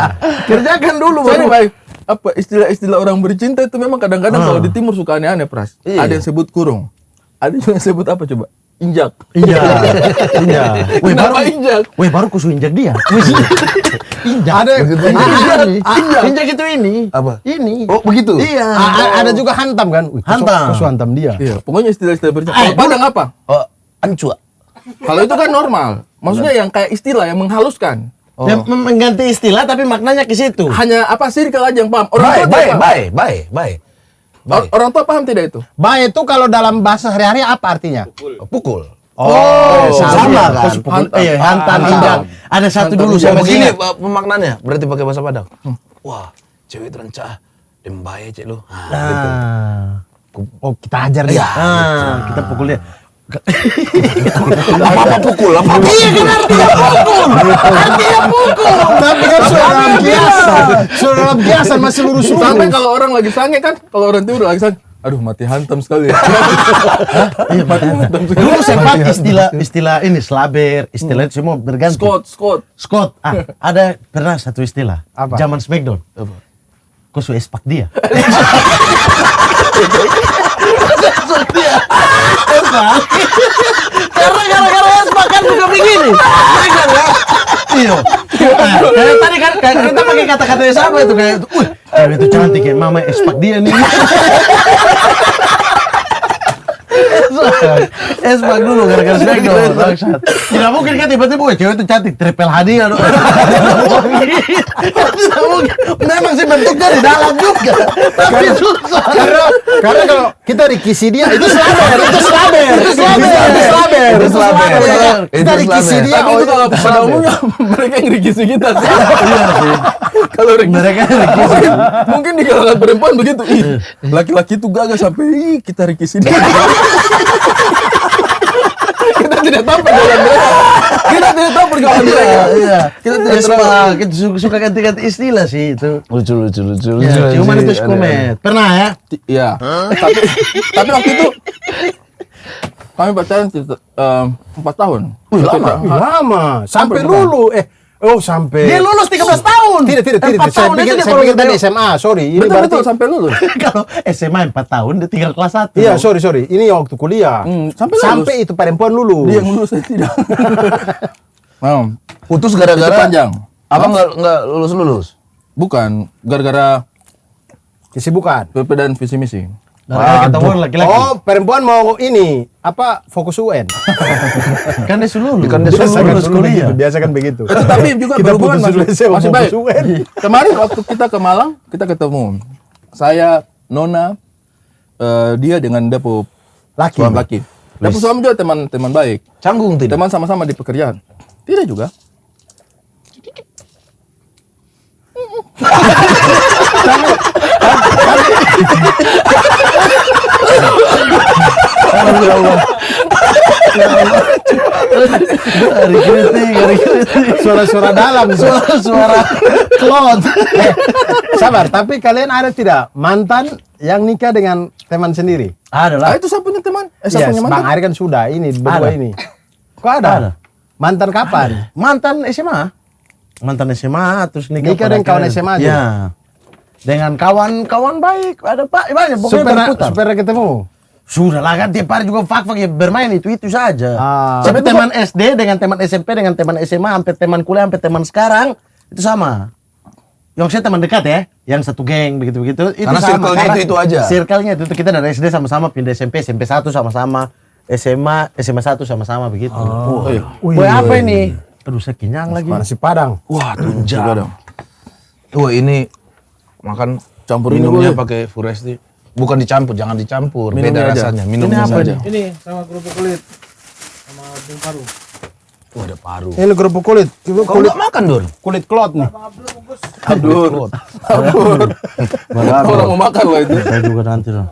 Kerjakan dulu Sorry, baru. baik. Apa istilah-istilah orang bercinta itu memang kadang-kadang kalau di timur suka aneh-aneh, Pras. Iya. Ada yang sebut kurung. Ada juga yang sebut apa coba? Injak. Iya. Iya. Weh baru Kenapa injak? Weh baru kusu injak dia. Injak. Ada Injak itu ini. Apa? Ini. Oh, begitu? Iya. ada juga hantam kan? Wih, Hantam. Kusu hantam dia. Iya, pokoknya istilah-istilah bercinta. Kalau Padang apa? Oh, ancua. Kalau itu kan normal. Maksudnya yang kayak istilah yang menghaluskan. Yang mengganti istilah tapi maknanya ke situ. Hanya apa circle aja yang paham. Orang Baik, tua baik, apa? baik, baik, baik. Orang tua paham tidak itu? Baik itu kalau dalam bahasa sehari-hari apa artinya? Pukul. Oh, sama kan? Iya, hantam injak. Ada satu dulu Ya saya masih begini ingat. pemaknanya, berarti pakai bahasa Padang. Wah, cewek terencah, dembaye cek lu. Nah. Oh, kita ajar dia. Iya. Kita pukul dia. Apa pukul? Apa? Iya kan artinya pukul. Artinya pukul. Tapi kan sudah dalam kiasan. Sudah dalam kiasan masih lurus-lurus. Sampai kalau orang lagi sange kan, kalau orang tidur lagi sange, aduh mati hantam sekali. Iya, Mati hantam sekali. dulu sempat istilah ini slaber, istilah itu semua berganti. Scott. Ada pernah satu istilah. Apa? Zaman Smackdown. Kau su espak dia. Karena gara-gara espak kan juga begini. Iya. Kayak tadi kan kayak kita pakai kata-kata yang sama itu kayak, wih, cewek itu cantik ya, mama espak dia nih. Espak dulu gara-gara Smackdown. Bangsat. Tidak mungkin kan tiba-tiba wih, cewek itu cantik, triple hadiah. Tidak mungkin. Memang sih bentuknya di dalam juga. Tapi susah. Karena kalau kita rikisi dia itu slaber. Kita rikisi dia. Tapi itu kalau pada umumnya mereka yang rikisi kita sih. Iya sih. Kalau Mereka rikisi. mungkin di kalangan perempuan begitu. Ih, laki-laki itu gagah sampai kita rikisi dia. Kita tidak tahu pergaulan mereka. Kita tidak tahu pergaulan mereka. Iya. Kita tidak tahu. Espak, kita suka ganti-ganti istilah sih itu. Lucu. Ya, cuman itu skumet. Pernah ya? Iya. Tapi waktu itu kami pacaran 4 tahun. Lama. Sampai lulu. Oh, sampai. Dia lulus 13 tahun. Tidak. 4 Saya tahun pikir itu dia saya baru pikir tadi ketemu. SMA. Sorry, ini Betul berarti. betul sampai lulus. Kalau SMA 4 tahun dia tinggal kelas 1. Iya, sorry. Ini waktu kuliah. Sampai lulus. Sampai itu perempuan lulus. Dia yang lulus saya tidak. Nah, Putus itu gara-gara panjang. apa nggak lulus? Bukan gara-gara Kesibukan. perbedaan visi misi. Nah, ketemu laki-laki. Oh, perempuan mau ini apa fokus UN. Kan dia sudah lulus. Kan dia Biasa kan lulus dulu kuliah. begitu, biasa kan begitu. Tapi juga Kita berhubungan putus dulu SMA, masih mau baik. fokus UN. Kemarin waktu kita ke Malang, kita ketemu. Saya, Nona, dia dengan Depo Laki. suami laki. Depo suami juga teman baik. Canggung tidak? Teman sama-sama di pekerjaan. Tidak juga. Hari kritik. Suara-suara dalam. Suara klot. Sabar, tapi kalian ada tidak mantan yang nikah dengan teman sendiri? Ada lah. Ah, itu saya punya teman. Saya Iya, punya Bang mantan. Ari kan sudah ini berdua Ada. ini. Kok ada? Ada. Mantan kapan? Mantan SMA. Mantan SMA terus nikah Nikah pada dengan kawan akhirnya. SMA aja? Iya. Dengan kawan-kawan baik. Ada Pak, banyak pokoknya berputar. Supaya ketemu. Sudah lah kan tiap hari juga fak-fak ya bermain itu saja. Ah. Tapi teman SD dengan teman SMP dengan teman SMA sampai teman kuliah sampai teman sekarang itu sama. Yang saya teman dekat ya, yang satu geng begitu-begitu itu Karena sama. circle-nya Karena itu aja. Circle-nya itu kita dari SD sama-sama pindah SMP 1 sama-sama, SMA 1 sama-sama begitu. Oh, iya. Boy, apa ini? Aduh saya kenyang lagi. Nasi Padang. Wah, Coba tunjang. dong. Wah, ini makan Campur ini minumnya boleh. pakai Furesti. Bukan dicampur, jangan dicampur. Minumnya Beda aja. rasanya. Ini Minumnya apa saja. ini? Ini sama kerupuk kulit sama bung paru. Wah, ada paru. Ini kerupuk kulit. Kau Kulit nggak makan, Don? kulit klot nih. Abdur. Orang mau makan loh itu. Saya juga nanti lah.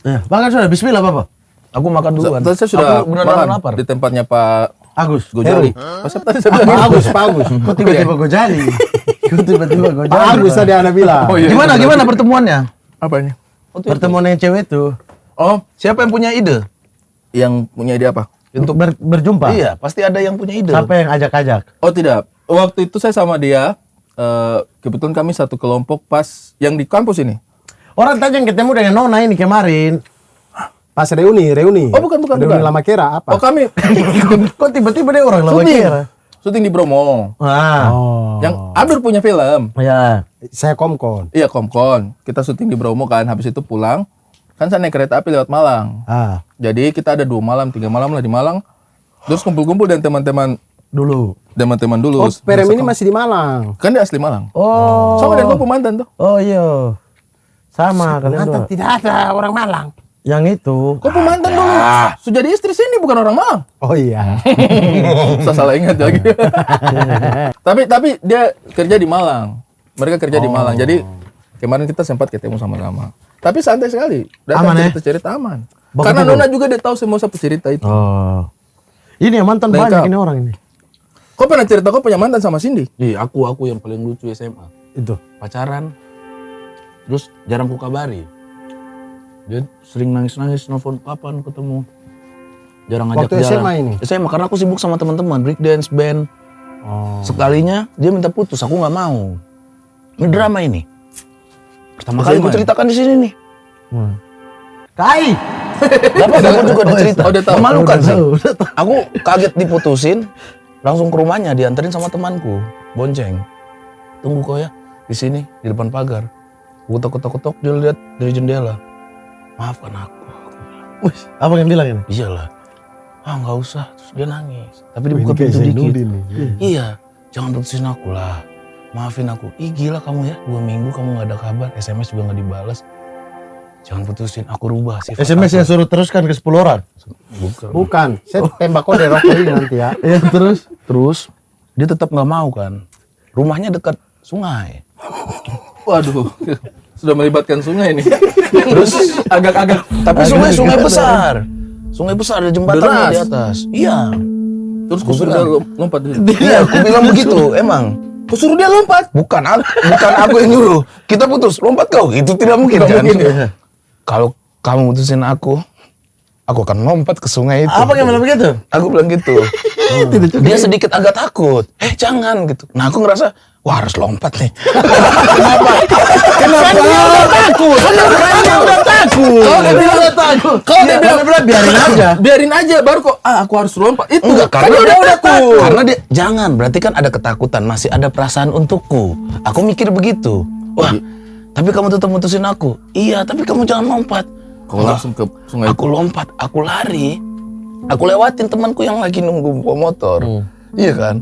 Ya, makan sudah. Bismillah Bapak. Aku makan duluan. Tadi saya sudah Aku benar-benar makan lapar. di tempatnya Pak Agus. Gojali. Pas tadi saya bilang Pak Agus. Kok tiba-tiba Gojali? Kok tiba-tiba Gojali? Pak Agus tadi Anda bilang. Oh, iya. Gimana pertemuannya? Apa ini? Pertemuan yang cewek itu Oh, Siapa yang punya ide? yang punya ide apa? untuk berjumpa. Iya, pasti ada yang punya ide. Siapa yang ajak-ajak? Oh tidak. Waktu itu saya sama dia, kebetulan kami satu kelompok pas yang di kampus ini. Orang tadi yang ketemu dengan Nona ini kemarin. Pas reuni. Oh, bukan. Reuni lama kira apa? Oh kami Kok tiba-tiba dia orang lama kira? syuting di Bromo. Ah, Oh. Yang Abdur punya film. ya. Saya komkon. Iya Komkon. Kita syuting di Bromo kan. Habis itu pulang. Kan saya naik kereta api lewat Malang. Ah, Jadi kita ada 2 malam, 3 malam lah di Malang. Terus kumpul-kumpul dan teman-teman dulu. dulu. Oh, Perem ini masih di Malang. Kan dia asli Malang. Oh. Sama dengan pemantan tuh. Oh iya. Sama kalian Mantan dua. tidak ada orang Malang. Yang itu. Kok pemantan dulu? Sudah jadi istri sini bukan orang Malang. Oh iya. Saya salah ingat lagi. tapi dia kerja di Malang. Mereka kerja di Malang. Jadi kemarin kita sempat ketemu sama-sama. Tapi santai sekali. Aman, ya? cerita aman. Bagus, Karena bagus. Nona juga dia tahu semua satu cerita itu. Oh. Ini yang mantan Lengkap. banyak ini orang ini. Kau pernah cerita kau punya mantan sama Cindy? Iya, aku yang paling lucu SMA. Itu. Pacaran, terus jarang ku kabari. Dia sering nangis-nangis, nelfon kapan ketemu. Jarang ngajak Waktu jalan. SMA ini? SMA, karena aku sibuk sama teman-teman, breakdance, band. Oh. Sekalinya dia minta putus, aku nggak mau. Ini drama ini. Pertama kali SMA aku ceritakan di sini nih. Kai. Dapat aku juga ada cerita. Oh, dia tahu. Memalukan Udah sih. tahu. Aku kaget diputusin, langsung ke rumahnya dianterin sama temanku, bonceng. Tunggu kau ya di sini di depan pagar. Aku ketok-ketok dia lihat dari jendela. Maafkan aku. Wih, apa yang bilang ini? Iyalah. Ah nggak usah. Terus dia nangis. Tapi dibuka pintu dikit. Iya. Jangan putusin aku lah. Maafin aku. Ih gila kamu ya. 2 minggu kamu nggak ada kabar. SMS juga nggak dibalas. Jangan putusin. Aku rubah sih. SMS yang suruh teruskan ke 10 orang. Bukan. Bukan. Saya tembak kau dari rokok ini nanti ya. Ya terus. Terus dia tetap nggak mau kan. Rumahnya dekat sungai. Waduh. Sudah melibatkan sungai nih. Terus Agak-agak. tapi sungai besar. Sungai besar ada jembatannya Deras. di atas. Iya. Terus kau suruh dia lompat di situ. Iya, aku bilang begitu. Emang. Kau suruh dia lompat. Bukan aku yang nyuruh. Kita putus, lompat kau. Itu tidak mungkin kan? Kalau kamu putusin aku akan lompat ke sungai itu. Apa yang bilang begitu? Aku bilang gitu. Dia sedikit agak takut. Jangan gitu. Nah aku ngerasa, wah harus lompat nih. Kenapa dia udah takut? Kalau dia bilang takut. Kalau dia bilang biarin aja. Baru kok aku harus lompat. Itu Enggak, kan karena dia udah takut. Karena dia jangan, berarti kan ada ketakutan, masih ada perasaan untukku. Aku mikir begitu. Wah, tapi kamu tetap mutusin aku. Iya, tapi kamu jangan lompat. Kau langsung ke sungai. Aku lompat, aku lari. Aku lewatin temanku yang lagi nunggu bawa motor. Iya kan?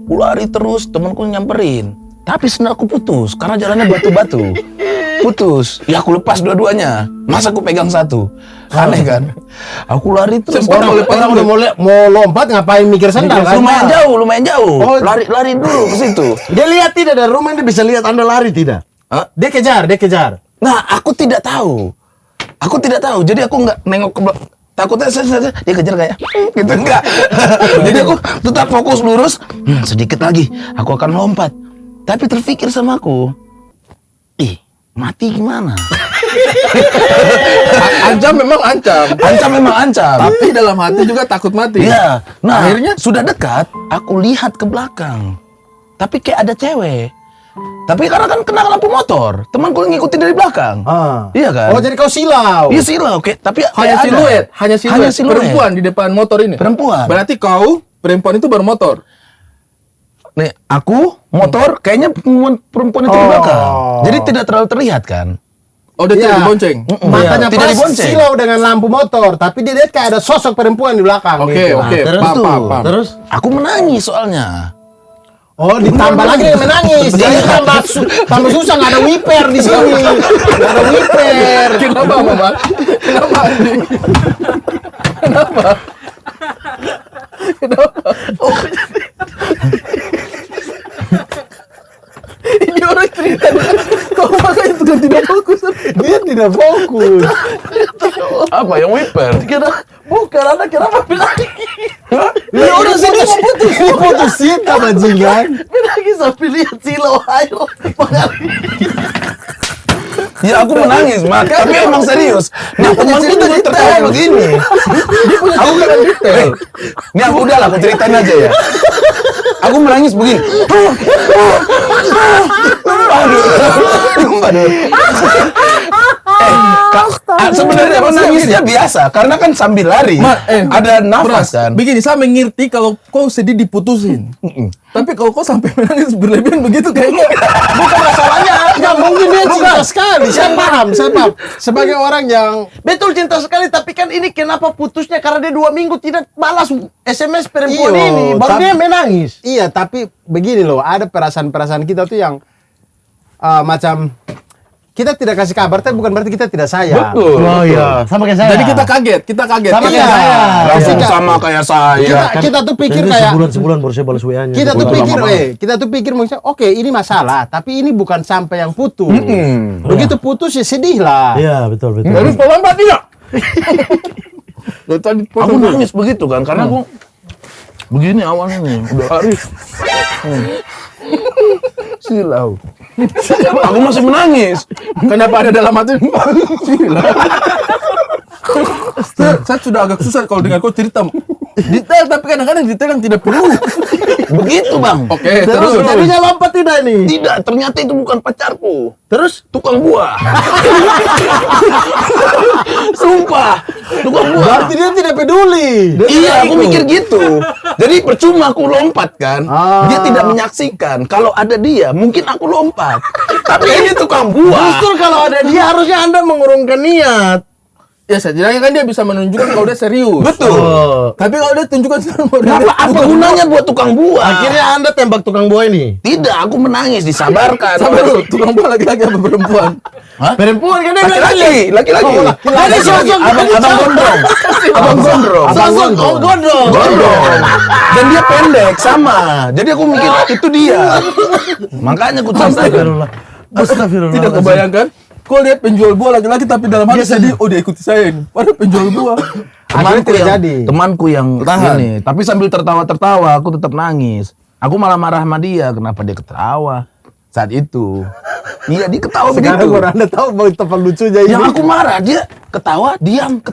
Aku lari terus, temanku nyamperin. Tapi sendalku putus karena jalannya batu-batu. Putus. Ya aku lepas dua-duanya. Masa aku pegang satu? Aneh kan? Aku lari terus. Orang udah mau lompat ngapain mikir sendal kan? Lumayan jauh. Lari dulu ke situ. Dia lihat tidak dari rumah, dia bisa lihat Anda lari tidak? Hah? Dia kejar. Nah, aku tidak tahu. Jadi aku nggak nengok ke belakang. Takutnya dia kejar kayak gitu enggak. Jadi aku tetap fokus lurus. Sedikit lagi aku akan lompat. Tapi terpikir sama aku, mati gimana? Ancam memang ancam. Tapi dalam hati juga takut mati. Iya. Nah, Akhirnya? sudah dekat, aku lihat ke belakang. Tapi kayak ada cewek. Tapi karena kan kena lampu motor, temanku ngikutin dari belakang. Iya kan? Oh, jadi kau silau. Iya silau, tapi Hanya kayak ada. siluet. Perempuan di depan motor ini. Perempuan. Berarti kau perempuan itu bermotor. Nih, aku motor kayaknya perempuan itu di belakang. Jadi tidak terlalu terlihat kan? Oh, dia tidak dibonceng. Matanya Tidak pas dibonceng. silau dengan lampu motor, tapi dia lihat kayak ada sosok perempuan di belakang. Oke. Paham. Terus? Aku menangis soalnya. Oh, ditambah lagi yang menangis. Jadi tambah susah, nggak ada wiper di sini. Nggak ada wiper. Kenapa, Mama? Kenapa, anjing? Kenapa? Oh, ini orang cerita. Kok makanya itu kan tidak fokus? Dia tidak fokus. Apa yang wiper? Bukan, Anda kenapa bilang? Dia udah sini mau putus. Dia putus cinta bajingan. Menangis sampai lihat silau air. Ya aku menangis, Mak. Tapi emang serius. Nah, temanku tuh tertawa begini. Aku kan detail. Ini aku udah lah, aku ceritain aja ya. Aku menangis begini. Aduh. Sebenarnya menangisnya biasa, karena kan sambil lari. Ada nafas kan. Begini, saya mengerti kalau kau sedih diputusin. Tapi kalau kau sampai menangis berlebihan begitu kayaknya Bukan masalahnya. Nggak mungkin dia cinta sekali. Saya paham. Sebagai orang yang betul cinta sekali, tapi kan ini kenapa putusnya? Karena dia 2 minggu tidak balas SMS perempuan ini. Baru dia menangis. Iya, tapi begini loh. Ada perasaan-perasaan kita tuh yang macam kita tidak kasih kabar, tapi bukan berarti kita tidak sayang. Betul. Oh iya, sama kayak saya. jadi kita kaget. Sama kayak saya. Langsung sama kayak saya. Kita tuh pikir kayak sebulan baru saya balas WA-nya. kita tuh pikir maksudnya oke, ini masalah, tapi ini bukan sampai yang putus. Begitu putus ya sedih lah. Iya, betul. Terus lompat tidak? Aku nangis begitu kan, karena aku begini awalnya nih, udah lari. Silau. Aku masih menangis. Kenapa ada dalam hati? Saya sudah agak susah kalau dengar kau cerita detail, tapi kadang-kadang detail yang tidak perlu. Begitu, Bang. Oke, terus. Jadinya lompat tidak nih? Tidak, ternyata itu bukan pacarku. Terus Tukang buah. Sumpah, tukang buah. berarti dia tidak peduli. Iya, aku mikir gitu. Jadi percuma aku lompat kan. Dia tidak menyaksikan. Kalau ada dia, mungkin aku lompat. Tapi ini tukang buah. Justru kalau ada dia harusnya Anda mengurungkan niat. Ya setidaknya kan dia bisa menunjukkan kalau dia serius. Betul. Tapi kalau dia tunjukkan Apa gunanya buat tukang buah? Akhirnya Anda tembak tukang buah ini. Tidak, aku menangis, disabarkan. sabar dulu, tukang buah lagi-lagi apa perempuan? Perempuan kan dia bilang Laki-laki. Jadi sosok abang gondrong. Abang gondrong. Gondrong. Dan dia pendek sama. Jadi aku mikir itu dia. Makanya aku ceritakan. Astagfirullah. Tidak kebayangkan? Kau lihat penjual buah laki-laki tapi dalam hati sedih, oh dia ikuti saya ini. Padahal penjual buah. Temanku yang ini, tapi sambil tertawa-tertawa aku tetap nangis. Aku malah marah sama dia, kenapa dia ketawa saat itu. Iya, dia ketawa begitu. Sekarang Anda tahu bahwa tempat lucunya ini. Yang aku marah, dia ketawa diam.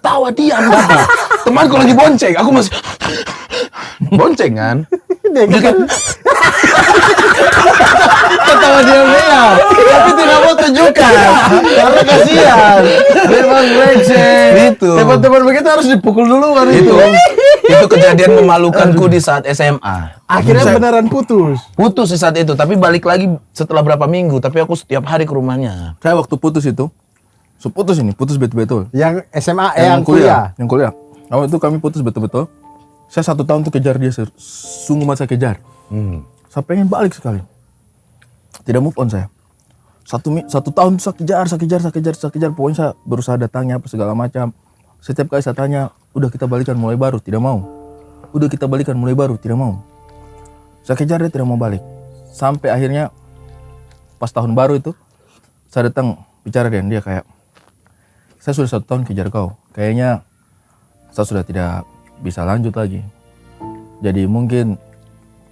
Temanku lagi bonceng, aku masih Bonceng kan? Dia kan Ketawa dia, tapi tidak mau tunjukkan karena kasihan. Memang brengsek. Gitu. Teman-teman begitu harus dipukul dulu kan itu. Itu kejadian memalukanku di saat SMA. akhirnya beneran putus. Putus di saat itu, tapi balik lagi setelah berapa minggu. Tapi aku setiap hari ke rumahnya. Saya waktu putus itu, putus ini, putus betul-betul. Yang SMA, yang kuliah. Yang kuliah. Awal itu kami putus betul-betul. Saya 1 tahun tuh kejar dia, sungguh masa kejar. Saya pengen balik sekali. Tidak move on saya. Satu tahun saya kejar. Pokoknya saya berusaha datangnya apa segala macam. Setiap kali saya tanya, udah kita balikan mulai baru, tidak mau. Udah kita balikan mulai baru, tidak mau. Saya kejar dia tidak mau balik. Sampai akhirnya pas tahun baru itu, saya datang bicara dengan dia kayak, saya sudah 1 tahun kejar kau. Kayaknya saya sudah tidak bisa lanjut lagi. Jadi mungkin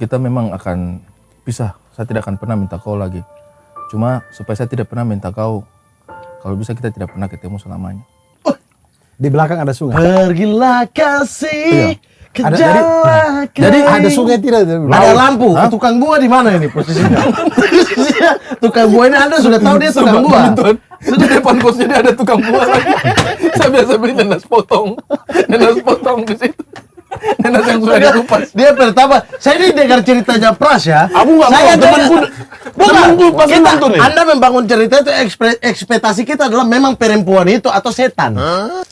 kita memang akan pisah. Saya tidak akan pernah minta kau lagi. Cuma supaya saya tidak pernah minta kau, kalau bisa kita tidak pernah ketemu selamanya. Di belakang ada sungai. Pergilah kasih ke Ada- Jawa. Jadi ada sungai tidak? Ada lampu. Tukang buah di mana ini posisinya? Posisinya tukang buah ini Anda sudah tahu dia tukang buah. Di depan kosnya dia ada tukang buah lagi. Saya biasa beli nanas potong di situ. Nanas yang sudah dikupas. Dia pertama, saya ini dengar ceritanya Pras ya. Aku nggak Saya mau, temanku pas kita, nonton nih. Anda membangun cerita itu ekspektasi kita adalah memang perempuan itu atau setan.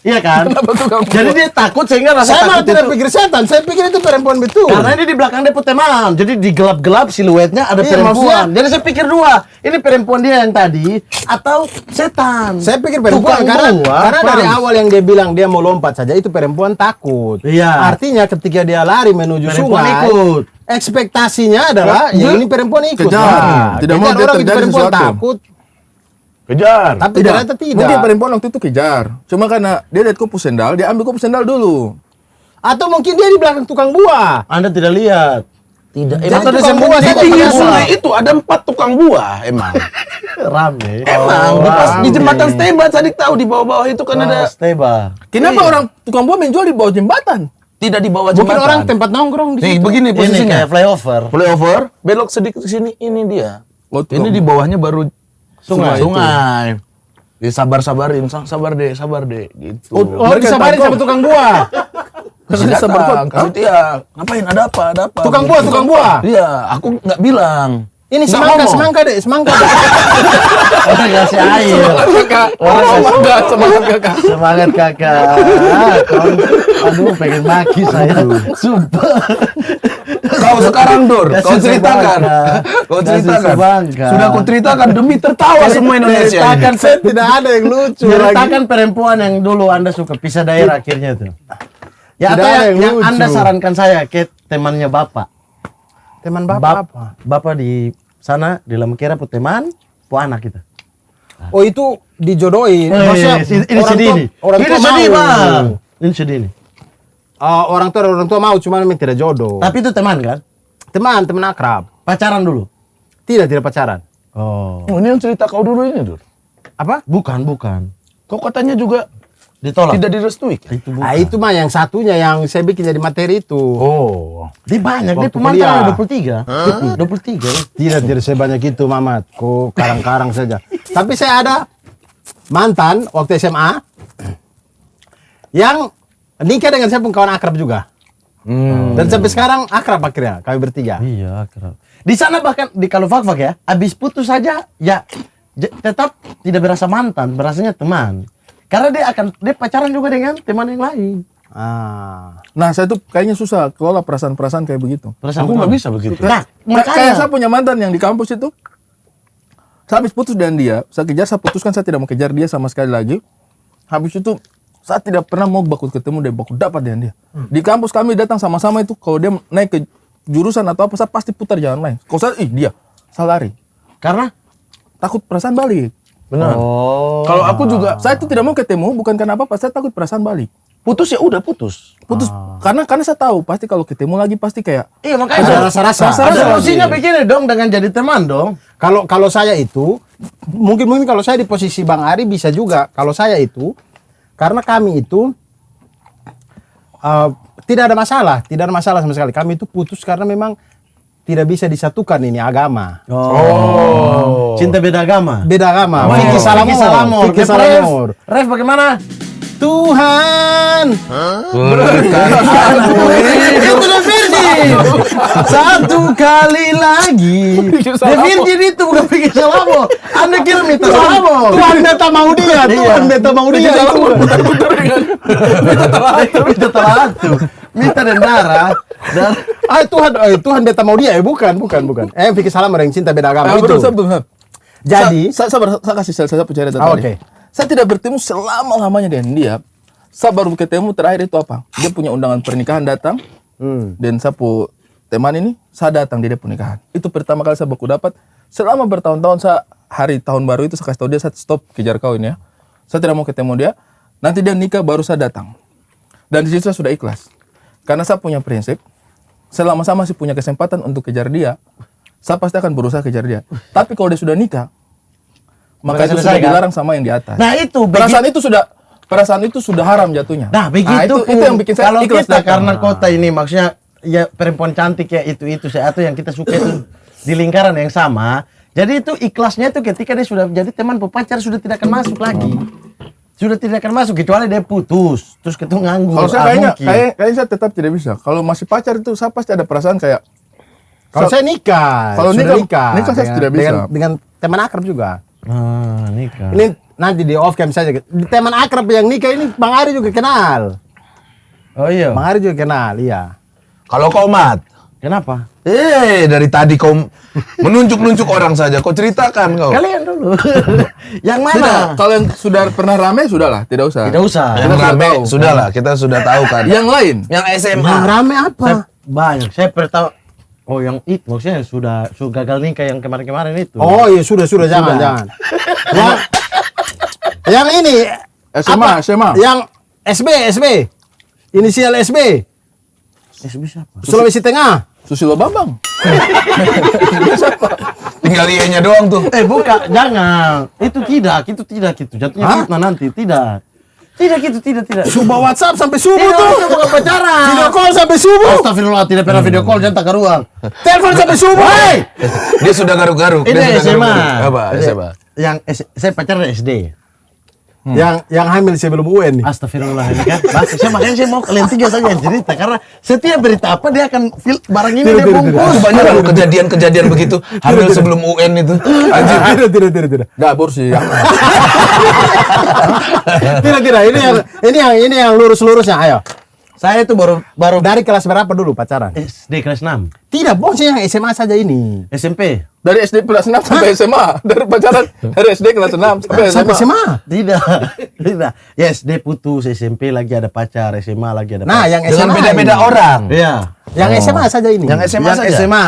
Iya kan? Kenapa tukang buah? Jadi dia takut sehingga rasa Saya malah takut tidak itu. pikir setan, saya pikir itu perempuan betul. Karena ini di belakang dia teman. Jadi di gelap-gelap siluetnya ada Iya, perempuan. maksudnya- Jadi saya pikir dua, ini perempuan dia yang tadi atau setan. Saya pikir perempuan Tukang karena buah, dari Pras. awal yang dia bilang dia mau lompat saja itu perempuan takut. Iya. Artinya ketika dia lari menuju Perempuan sungai, ikut. ekspektasinya adalah ya ini perempuan ikut. Kejar. Tidak mau kejar dia orang itu terjadi perempuan sesuatu. takut, Kejar. tapi ternyata tidak. Mungkin perempuan waktu itu kejar. Cuma karena dia lihat kopu sendal, dia ambil kopu sendal dulu. Atau mungkin dia di belakang tukang buah. Anda tidak lihat. Tidak. Jadi Emang tukang buah di saja pinggir tukang sungai buah. itu ada 4 tukang buah emang. Rame. Emang di jembatan Steba Sadik tahu di bawah-bawah itu kan ada. Steba. Kenapa orang tukang buah menjual di bawah jembatan? Tidak di bawah Mungkin jembatan. orang tempat nongkrong di Nih situ. begini Ini posisinya. kayak flyover. Flyover, belok sedikit ke sini, ini dia. Oh, Ini di bawahnya baru Sungai. Sungai. Disabar-sabarin, sabar deh gitu. Oh, disabarin sama tukang buah. Kasih sabar datang, kok. kasih dia. Ngapain? Ada apa? Tukang buah. Iya, aku nggak bilang. Ini Nggak semangka, ngomong. semangka deh. Orang kasih air. Kakak, semangat kakak. Semangat kakak. Aduh, pengen maki saya. Sumpah. Kau sekarang Dur, kau Kasih ceritakan. semangka. Kau Kasih ceritakan. semangka. Sudah aku ceritakan demi tertawa semua Indonesia. Ceritakan Saya tidak ada yang lucu lagi. Ceritakan perempuan yang dulu Anda suka pisah daerah akhirnya tuh. Ya Tidak atau ada yang yang lucu. Anda sarankan saya ke temannya Bapak. Teman bapak apa? Bapak di sana di Lamkera pu teman, pu anak kita. Oh itu dijodohin. Maksudnya ini orang sedih tua- nih. Orang Ini tua sedih, mau. Bang. Ini sedih nih. Orang tua mau, cuma memang tidak jodoh. Tapi itu teman kan? Teman akrab. Pacaran dulu. Tidak pacaran. Oh. Oh, ini yang cerita kau dulu ini Dur. Apa? Bukan. Kau katanya juga Ditolak. tidak direstui kan? Itu bukan. Ah, itu mah yang satunya yang saya bikin jadi materi itu. Oh. Dia banyak, dia Waktu pemantan kuliah. 23. 23 ya. Tidak sebanyak itu, Mamat. Kok karang-karang saja. Tapi saya ada mantan waktu SMA yang nikah dengan saya pun kawan akrab juga. Dan sampai sekarang akrab akhirnya kami bertiga. Iya, kerap. Di sana bahkan di kalau fak ya, habis putus saja ya tetap tidak berasa mantan, berasanya teman. Karena dia pacaran juga dengan teman yang lain. Ah. Nah, saya tuh kayaknya susah kelola perasaan-perasaan kayak begitu. Aku nggak bisa begitu. Nah, Kayak saya makanya punya mantan yang di kampus itu. Saya habis putus dengan dia, saya kejar, saya putuskan saya tidak mau kejar dia sama sekali lagi. Habis itu saya tidak pernah mau baku ketemu dan baku dapat dengan dia. Di kampus kami datang sama-sama itu, kalau dia naik ke jurusan atau apa, saya pasti putar jalan lain. Kalau saya, dia, saya lari. karena Takut perasaan balik. Benar. oh, Kalau aku juga Saya itu tidak mau ketemu, bukan karena apa, saya takut perasaan balik. putus ya udah putus. Putus, karena saya tahu, pasti kalau ketemu lagi pasti kayak, iya makanya Ada rasa-rasa. Ada solusinya begini dong dengan jadi teman dong. Kalau saya itu mungkin kalau saya di posisi Bang Ari bisa juga. Kalau saya itu karena kami itu tidak ada masalah sama sekali. Kami itu putus karena memang tidak bisa disatukan ini agama. Cinta beda agama. Beda agama. Fikih Salamur. Fikih Salamur. Ref bagaimana? Tuhan. Itu The Virgin. Satu kali lagi. The Virgin itu bukan Fikih Salamur. Anda kira Mita Salamur. Tuhan beta mau dia. Tuhan beta mau dia. Mita terlalu. Mita dan Dara. Tuhan beta mau dia. Bukan. Fikih Salamur yang cinta beda agama itu. Jadi, saya kasih salah satu cerita tadi. Oke. Saya tidak bertemu selama-lamanya dengan dia. Saya baru ketemu terakhir itu apa? Dia punya undangan pernikahan datang. Dan saya teman ini, saya datang di dia pernikahan. Itu pertama kali saya baku dapat. Selama bertahun-tahun saya hari tahun baru itu saya kasih tahu dia, saya stop kejar kawin ya. Saya tidak mau ketemu dia. Nanti dia nikah baru saya datang. Dan di situ saya sudah ikhlas. Karena saya punya prinsip, selama saya masih punya kesempatan untuk kejar dia, saya pasti akan berusaha kejar dia. Tapi kalau dia sudah nikah, maka itu sudah dilarang sama yang di atas. Nah itu perasaan itu sudah haram jatuhnya. Nah begitu itu yang bikin saya kalau ikhlas kita datang. karena kota ini maksudnya ya perempuan cantik ya itu atau yang kita suka itu di lingkaran yang sama. Jadi itu ikhlasnya itu ketika dia sudah jadi teman pacar sudah tidak akan masuk lagi. Sudah tidak akan masuk kecuali dia putus terus ketemu nganggur. Kalau saya kayaknya saya tetap tidak bisa. Kalau masih pacar itu saya pasti ada perasaan kayak kalau saya nikah. Kalau sudah nikah saya tidak bisa. Dengan teman akrab juga. Nikah. Ini nanti di off cam saja. Teman akrab yang nikah ini Bang Ari juga kenal. Oh iya. Bang Ari juga kenal, iya. Kalau kau Mat, Kenapa? dari tadi kau menunjuk-nunjuk orang saja. Kau ceritakan kau. Kalian dulu. Yang mana? Tidak, kalau yang sudah pernah rame sudahlah, tidak usah. Tidak usah. Yang Kita rame tahu. sudahlah, kita sudah tahu kan. Yang lain, Yang SMA. Yang rame apa? Banyak. Saya pertama. Oh yang itu maksudnya sudah gagal nikah yang kemarin-kemarin itu. Oh iya sudah jangan. yang ini SMA. Yang SB. Inisial SB. SB siapa? Sulawesi Tengah. Susilo Bambang. Tinggal ianya doang tuh. Bukan, jangan. Itu tidak. Jatuhnya fitnah nanti. Tidak gitu, tidak. Subuh WhatsApp sampai subuh Tidak, tuh. itu bukan pacaran. Video call sampai subuh. Astagfirullah, tidak pernah video call, jangan tak ruang. Telepon sampai subuh. Hei. Dia sudah garuk-garuk. Ini Dia sudah SMA. garuk-garuk. Apa? SMA. Saya pacaran SD. Yang hamil sebelum UN nih. Astagfirullah ini kan. Makanya saya mau kalian tiga saja yang cerita karena setiap berita apa dia akan barang ini dia bungkus. Banyak loh kejadian-kejadian begitu. Hamil sebelum UN itu. Tidak. Enggak borsih ya. Tidak. Ini yang lurus-lurusnya. Ayo. Saya itu baru Dari kelas berapa dulu pacaran? SD kelas 6. Tidak, bosnya yang SMA saja ini. SMP. Dari SD kelas 6 sampai SMA. Dari pacaran dari SD kelas 6 sampai Sampai SMA. SMA. Tidak. Ya SD putus, SMP lagi ada pacar, SMA lagi ada Nah, pacar. yang Dengan SMA beda-beda ini. orang. Iya. Yang SMA saja ini. Yang SMA saja. SMA.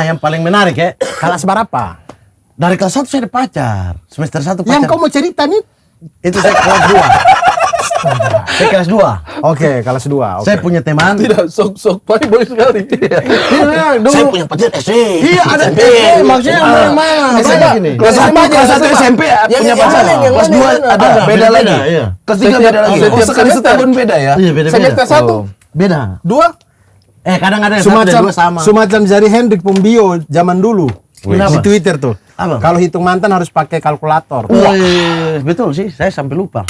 Yang paling menarik ya. Kelas berapa? Dari kelas 1 saya ada pacar. Semester 1 pacar. Yang kau mau cerita nih? Itu saya kelas 2. Saya kelas 2. Oke, kelas 2. Saya punya teman. Tidak, sok paling boleh sekali. Iya, dulu. Saya punya pacar SD. Iya, ada SMP. maksudnya yang mana? Banyak ini. Kelas 1 SMP punya pacar. Kelas 2 ada Beda lagi. Iya. Kelas 3 beda lagi. setiap Oh, sekali semester. setahun beda ya. Iya, beda-beda. Semester 1, Beda. 2. Kadang ada yang satu dan dua sama. Semacam Zari Hendrik Pombio zaman dulu. Kenapa? Di Twitter tuh. Apa? Kalau hitung mantan harus pakai kalkulator. Wih, betul sih, saya sampai lupa.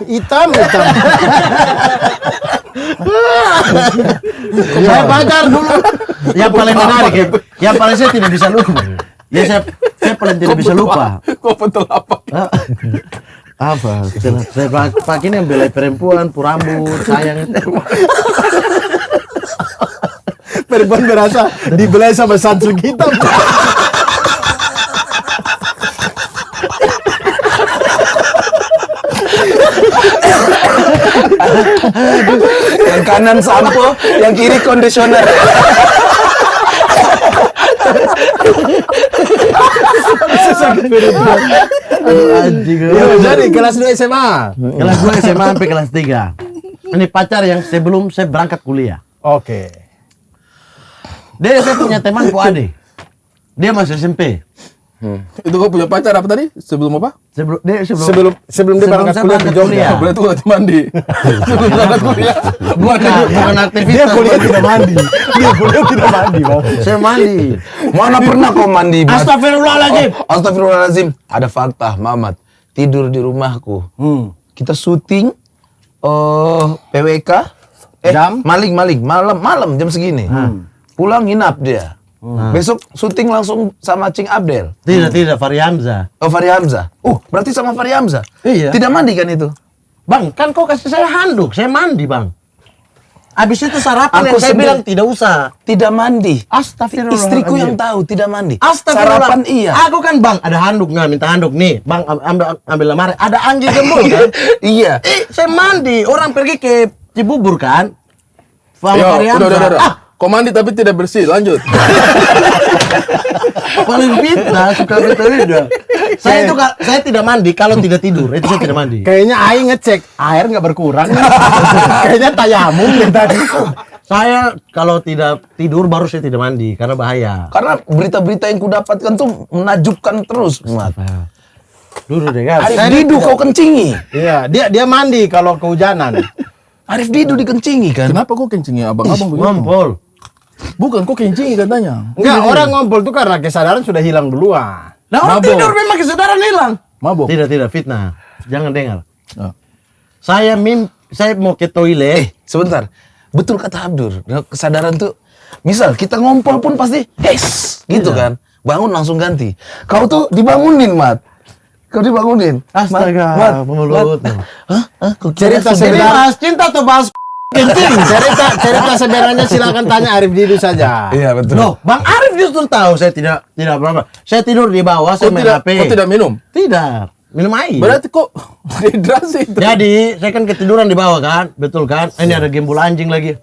Hitam. Saya pacar dulu. Yang paling menarik ya, yang paling saya tidak bisa lupa. Ya saya paling tidak bisa lupa. Kok betul apa? Apa? Saya pakai ini yang belai perempuan, rambut, sayang itu. Perempuan berasa dibelai sama Samsung hitam. Yang kanan sampo, yang kiri kondisioner. Aduh anjing. Jadi kelas 2 SMA. Kelas 2 SMA sampai kelas 3. Ini pacar yang sebelum saya berangkat kuliah. Oke. Dia saya punya teman Ade. Dia masih SMP. Itu kau punya pacar apa tadi? Sebelum apa? Sebelum Sebelum dia berangkat saya kuliah di berangkat Jogja. kuliah. Berarti kau mandi. Sebelum berangkat kuliah. Bukan aktivitas. Dia kuliah tidak mandi. Dia kuliah tidak mandi, Bang. Saya mandi. Mana pernah kau mandi? Mat? Astagfirullahaladzim. Astagfirullahaladzim. Ada fakta, Mamat. Tidur di rumahku. Kita syuting PWK. Jam? Maling. Malam jam segini. Pulang nginap dia. Besok syuting langsung sama Cing Abdel. Tidak, Fahri Hamzah. Oh, Fahri Hamzah. Berarti sama Fahri Hamzah. Iya. Tidak mandi kan itu? Bang, kan kau kasih saya handuk, saya mandi, Bang. Habis itu sarapan Aku yang saya sendiri- bilang tidak usah. Tidak mandi. Astagfirullahaladzim. Istriku yang tahu tidak mandi. Astagfirullah. Sarapan iya. Aku kan Bang, ada handuk nggak minta handuk nih. Bang ambil lemari. Ada anjing gembul kan? Iya. Saya mandi. Orang pergi ke Cibubur kan? Sama Yo, Fahri Hamzah. udah. Kau mandi tapi tidak bersih. Lanjut. Paling fitnah, suka fitnah. Saya tidak mandi kalau tidak tidur. Itu saya tidak mandi. Kayaknya Aing ngecek air nggak berkurang. Kayaknya tayamum deh tadi. Saya kalau tidak tidur baru saya tidak mandi karena bahaya. Karena berita-berita yang kudapatkan tuh menakjubkan terus, Mat. Dulu deh kan. Arif Didu kau kencingi. Iya, dia mandi kalau kehujanan. Arif Didu dikencingi kan? Kenapa kau kencingin abang-abang begitu? Ngompol. Bukan, kau kencingin katanya. Enggak, orang ngompol tuh karena kesadaran sudah hilang duluan. Nah, orang Mabok. tidur memang kesadaran hilang. Mabok. Tidak, fitnah. Jangan dengar. Ah. Saya mau ke toilet. Sebentar. Betul kata Abdur. Kesadaran tuh, misal kita ngompol pun pasti, gitu kan. Bangun langsung ganti. Kau tuh dibangunin, Mat. Kau dibangunin. Astaga, mulut. Hah? Kau Cerita Ini sebenarnya, bahas cinta atau bahas kencing? cerita sebenarnya silakan tanya Arif Didu saja. Iya, betul. Loh, Bang Arif justru tahu saya tidak apa-apa. Saya tidur di bawah, saya main HP. Kau tidak minum? Tidak. Minum air. Berarti kok dehidrasi itu. Jadi, saya kan ketiduran di bawah kan? Betul kan? Ini ada gembul anjing lagi.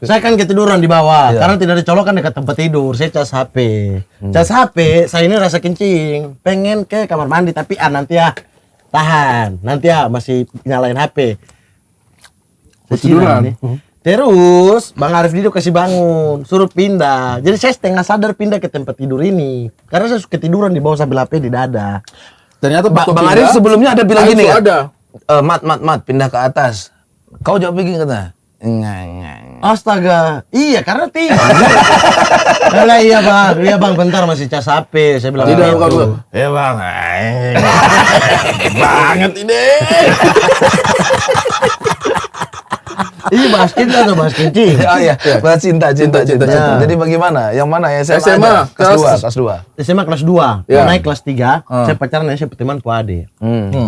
Saya kan ketiduran di bawah, karena tidak dicolokan dekat tempat tidur. Saya cas HP. Cas HP, saya ini rasa kencing. Pengen ke kamar mandi, tapi nanti ya tahan. Nanti ya masih nyalain HP. Saya Ketiduran. siram nih. Terus, Bang Arif Didu kasih bangun, suruh pindah. Jadi saya setengah sadar pindah ke tempat tidur ini. Karena saya suka ketiduran di bawah sambil HP di dada. Ternyata pas kau Bang pindah, Arif sebelumnya ada bilang Arif gini tuh kan? ada. Mat, pindah ke atas. Kau jawab begini kata. Enggak. Astaga, iya karena tidak. Alah, iya bang, bentar masih cas HP. Saya bilang Tidak, gitu. bukan. Ya bang. Banget ini. Iya bahas cinta atau bahas kencing? Oh iya, bahas cinta. Cinta. Jadi bagaimana? Yang mana ya? SMA, aja? Kelas 2. SMA kelas 2, Ya. naik kelas 3, saya pacaran dengan siapa teman Puade.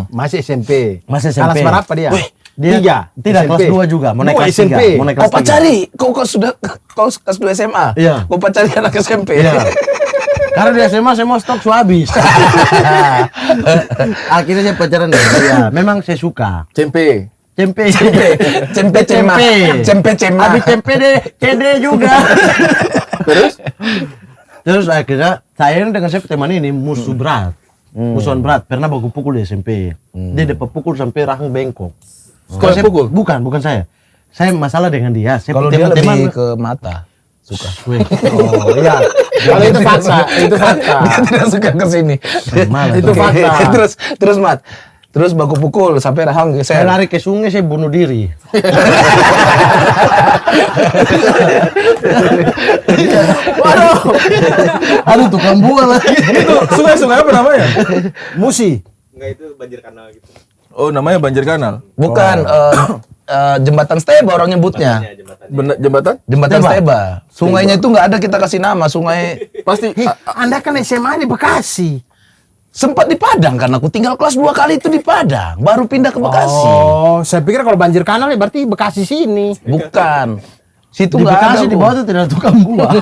Masih SMP. Masih SMP. Kelas berapa dia? Dia Tiga. Tidak, SMP. kelas 2 juga, mau naik Dua kelas SMP. 3. Mau naik Kau kelas 3. pacari? Kau sudah kelas 2 SMA? Iya. Kau pacari anak SMP? Iya. Karena di SMA saya mau stok habis. Akhirnya saya pacaran dengan dia. Memang saya suka. Cempe. Cempe Cempe. Habis cempe deh, CD juga. Terus akhirnya saya dengan saya teman ini musuh berat. Musuhan berat, pernah baku pukul di SMP. Dia dapat pukul sampai rahang bengkok. Kau yang pukul? Bukan saya. Saya masalah dengan dia. Saya Kalau dia lebih ke mata. Suka. Oh iya. Kalau itu fakta, itu fakta. Dia tidak suka ke sini. Itu fakta. Terus Mat. Terus baku pukul sampai rahang Saya geser. lari ke sungai, saya bunuh diri. Waduh. Aduh, tukang buah lagi. Itu sungai apa namanya? Musi. Oh, namanya banjir kanal. Bukan jembatan Steba orang nyebutnya. Jembatan? Jembatan Steba. Sungainya itu nggak ada kita kasih nama. Sungai Pasti. Anda kan SMA di Bekasi. sempat di Padang kan aku tinggal kelas 2 kali itu di Padang, baru pindah ke Bekasi. Oh, saya pikir kalau banjir kanal ya berarti Bekasi sini. Bukan. Situ Di nggak ada. Bekasi di Bu. bawah itu tidak ada tukang buah.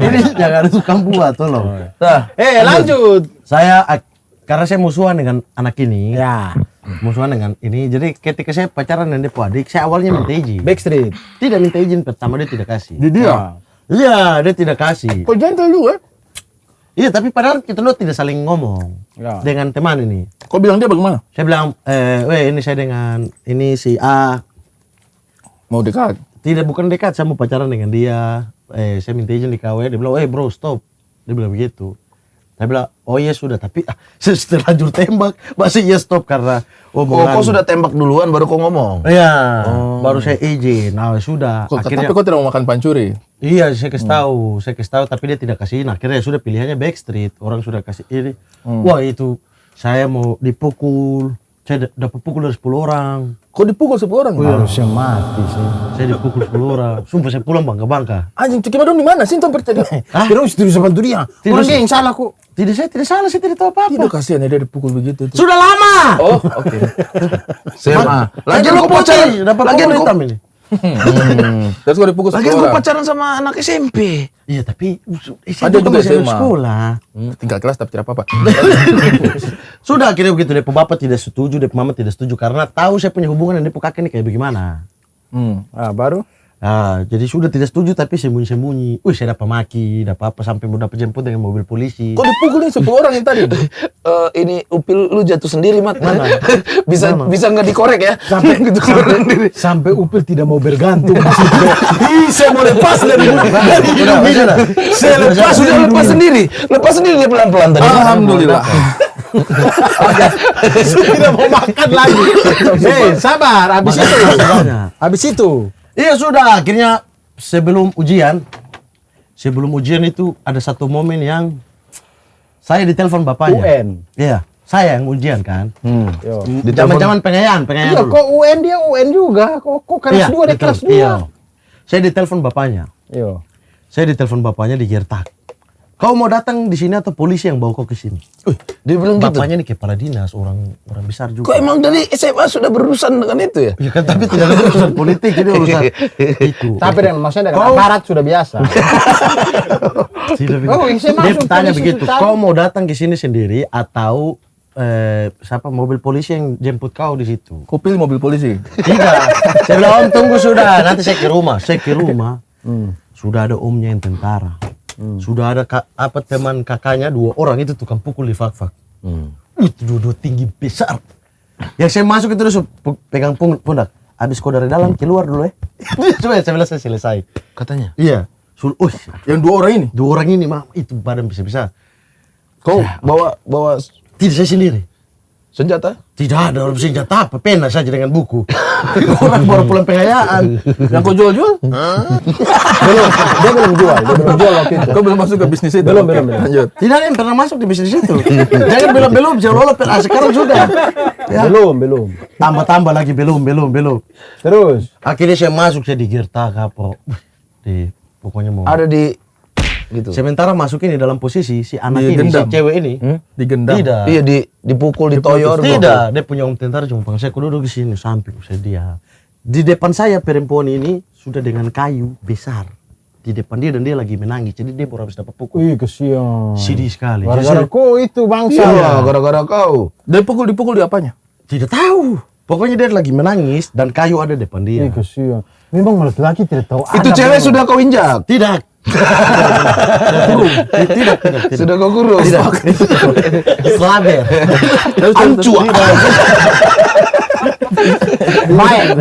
Ini jangan ada tukang buah, tolong. Nah, Lanjut. Saya karena saya musuhan dengan anak ini. Ya, Musuhan dengan ini. Jadi ketika saya pacaran dengan Depo Adik, saya awalnya minta izin. Backstreet. Tidak minta izin pertama, dia tidak kasih. Di dia. Iya, dia tidak kasih. Kok gentle juga? Iya, tapi padahal kita lo tidak saling ngomong Ya. dengan teman ini. Kau bilang dia bagaimana? Saya bilang, ini saya dengan ini si A. Mau dekat. Tidak, bukan dekat, saya mau pacaran dengan dia. Saya minta izin di KW. Dia bilang, bro, stop. Dia bilang begitu. Saya bilang, oh iya sudah, tapi setelah terlanjur tembak, masih iya stop karena kau sudah tembak duluan baru kau ngomong. Iya, baru saya izin. Nah sudah. Tapi kau tidak mau makan pancuri? Iya, saya kasih tahu, tapi dia tidak kasih. Akhirnya sudah pilihannya Backstreet. Orang sudah kasih ini. Wah itu, saya mau dipukul. Saya dapat pukul dari 10 orang. Kok dipukul 10 orang? Harusnya mati sih. Saya dipukul 10 orang. Sumpah saya pulang bangka-bangka. Anjing, Ciki Madong di mana sih? Tom percaya. Terus terus bantu dia. Orang dia yang salah kok. Saya tidak salah, saya tidak tahu apa-apa. Tidak kasihan ya dia dipukul begitu. Sudah lama. Oh, oke. SMA. Lagian kau pacaran, lagian kau hitam ini. Terus kau dipukul 10 Lagian kau orang. pacaran sama anak SMP. Iya, tapi Ada juga masih SMA. sekolah. Tinggal kelas tapi tidak apa-apa. Sudah akhirnya begitu, Depo bapak tidak setuju, Depo mama tidak setuju karena tahu saya punya hubungan dengan Depo kakek ini kayak bagaimana. Baru? Nah, jadi sudah tidak setuju tapi sembunyi-sembunyi. Saya dapat maki, dapat apa sampai mau dapat jemput dengan mobil polisi. Kok dipukulin 10 orang yang tadi? Ini upil lu jatuh sendiri, Mat. bisa nggak dikorek ya? Sampai Upil tidak mau bergantung. Saya mau lepas dari hidup ini. Saya lepas Sudah lepas sendiri. Lepas sendiri dia pelan-pelan tadi. Alhamdulillah. Tidak mau makan lagi. Sabar. Habis itu. Iya sudah, akhirnya sebelum ujian itu ada satu momen yang saya ditelepon bapaknya. UN. Iya, saya yang ujian kan. Yo. Zaman-zaman pengayaan Iya, dulu. kok UN dia UN juga. Kok kelas 2 dia kelas 2. Iya. Saya ditelepon bapaknya. Yo. Saya ditelepon bapaknya di Gertak. Kau mau datang di sini atau polisi yang bawa kau ke sini? Dia bilang gitu. Bapaknya ini kepala dinas, orang besar juga. Kok emang dari SMA sudah berurusan dengan itu ya? Ya kan, tapi tidak ada urusan politik, ini urusan itu. Tapi maksudnya dengan aparat sudah biasa. Tidak Oh, saya dia masuk tanya polisi begitu, tadi. kau mau datang ke sini sendiri atau siapa mobil polisi yang jemput kau di situ? Kau pilih mobil polisi? Tidak. Saya bilang, Om tunggu sudah, nanti saya ke rumah. Saya ke rumah, sudah ada omnya yang tentara. Sudah ada teman kakaknya 2 orang itu tukang pukul di fak-fak. Itu dua tinggi besar. Yang saya masuk itu dia pegang pundak. Habis kau dari dalam keluar dulu ya. Coba saya bilang saya selesai. Katanya. Iya. Yang 2 orang ini? 2 orang ini mah itu badan bisa-bisa. Kau bawa Tidak, saya sendiri. senjata? Tidak ada orang senjata apa, pena saja dengan buku. Orang baru pulang pengayaan. Yang kau jual-jual? Dia belum jual waktu itu. Kau belum masuk ke bisnis itu? Belum. Lanjut. Tidak ada yang pernah masuk di bisnis itu. Jangan belum, sekarang sudah. Ya. Belum. Tambah lagi belum. Terus Akhirnya saya masuk, saya di Gertak apa. Pokoknya mau. Ada di gitu. Sementara masuk ini dalam posisi si anak Di ini, si gendam. cewek ini. Digendam. Tidak. Iya dipukul, ditoyor. Tidak, dia punya om tentara cuma panggil saya, aku duduk di sini samping saya diam. Di depan saya perempuan ini sudah dengan kayu besar di depan dia dan dia lagi menangis. Jadi dia baru habis dapat pukul. Wih, kesian. Sedih sekali. Gara-gara Jadi kok itu bangsa. Iya, gara-gara kau. Dia dipukul di apanya? tidak tahu. Pokoknya dia lagi menangis dan kayu ada depan dia. Ih, kesian. Memang laki-laki tidak tahu. Itu adab cewek memang. sudah kau injak. Tidak. Tidak. Sudah kau kurung. Slaber. Ancua. Baik.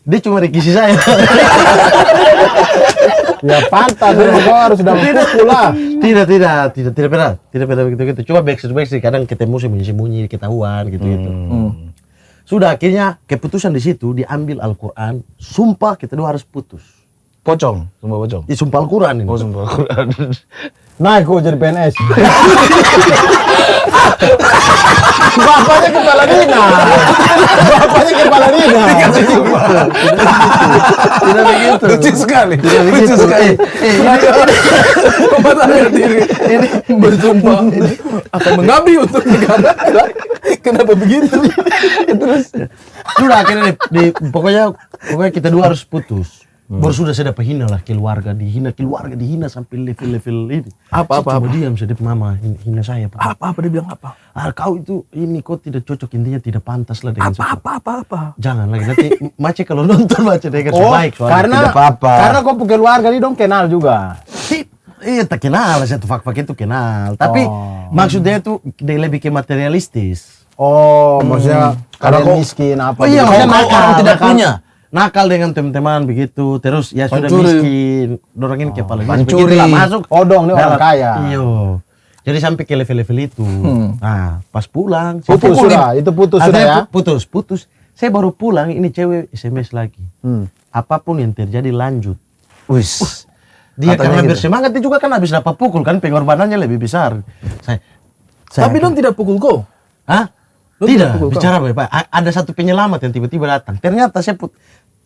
Dia cuma rekisi saya. Ya pantas, kau harus sudah pukul lah. Tidak pernah begitu. Cuma backstreet kadang ketemu sembunyi ketahuan gitu. Sudah akhirnya keputusan di situ diambil Al-Quran. Sumpah kita dua harus putus. Pocong, sumpah pocong. Sumpah Al-Quran ini. Oh, sumpah Al-Quran. Naik kok jadi PNS. Bapaknya kepala dinas. Tidak begitu. Lucu sekali. Tidak begitu. Membatasi diri. Ini bersumpah akan mengabdi untuk negara. Kenapa begitu? Terus sudah akhirnya pokoknya kita dua harus putus. Baru sudah saya dapat hina lah keluarga dihina sampai level ini. Apa? Cuma diam sedep mama hina saya. Pak. Apa dia bilang apa? Kau itu ini kau tidak cocok, intinya tidak pantas lah dengan Apa? Jangan lagi nanti Mace kalau nonton Mace dengan baik soalnya. Karena karena kau keluarga ini dong kenal juga. Iya tak kenal satu fak itu kenal. Tapi maksudnya itu dia lebih ke materialistis. Oh, maksudnya Karena kalian kau- miskin apa? Oh iya, gitu. maksudnya Kalau orang tidak punya. nakal dengan teman-teman begitu, terus ya sudah Pancuri. miskin, dorong ini kepala pancuri. masuk Odong nih orang dalam- kaya. Iyo. Jadi sampai ke level-level itu. Nah, pas pulang, saya Putus pukul sudah, itu putus Ada sudah ya. Putus. Saya baru pulang, ini cewek SMS lagi. Apapun yang terjadi lanjut. Wis. Dia Katanya karena gitu. bersemangat, dia juga kan habis dapat pukul kan, pengorbanannya lebih besar. Saya Tapi dong tidak pukul kau. Hah? Lu Tidak, tidak pukul kau? bicara baik-baik. Ada satu penyelamat yang tiba-tiba datang. Ternyata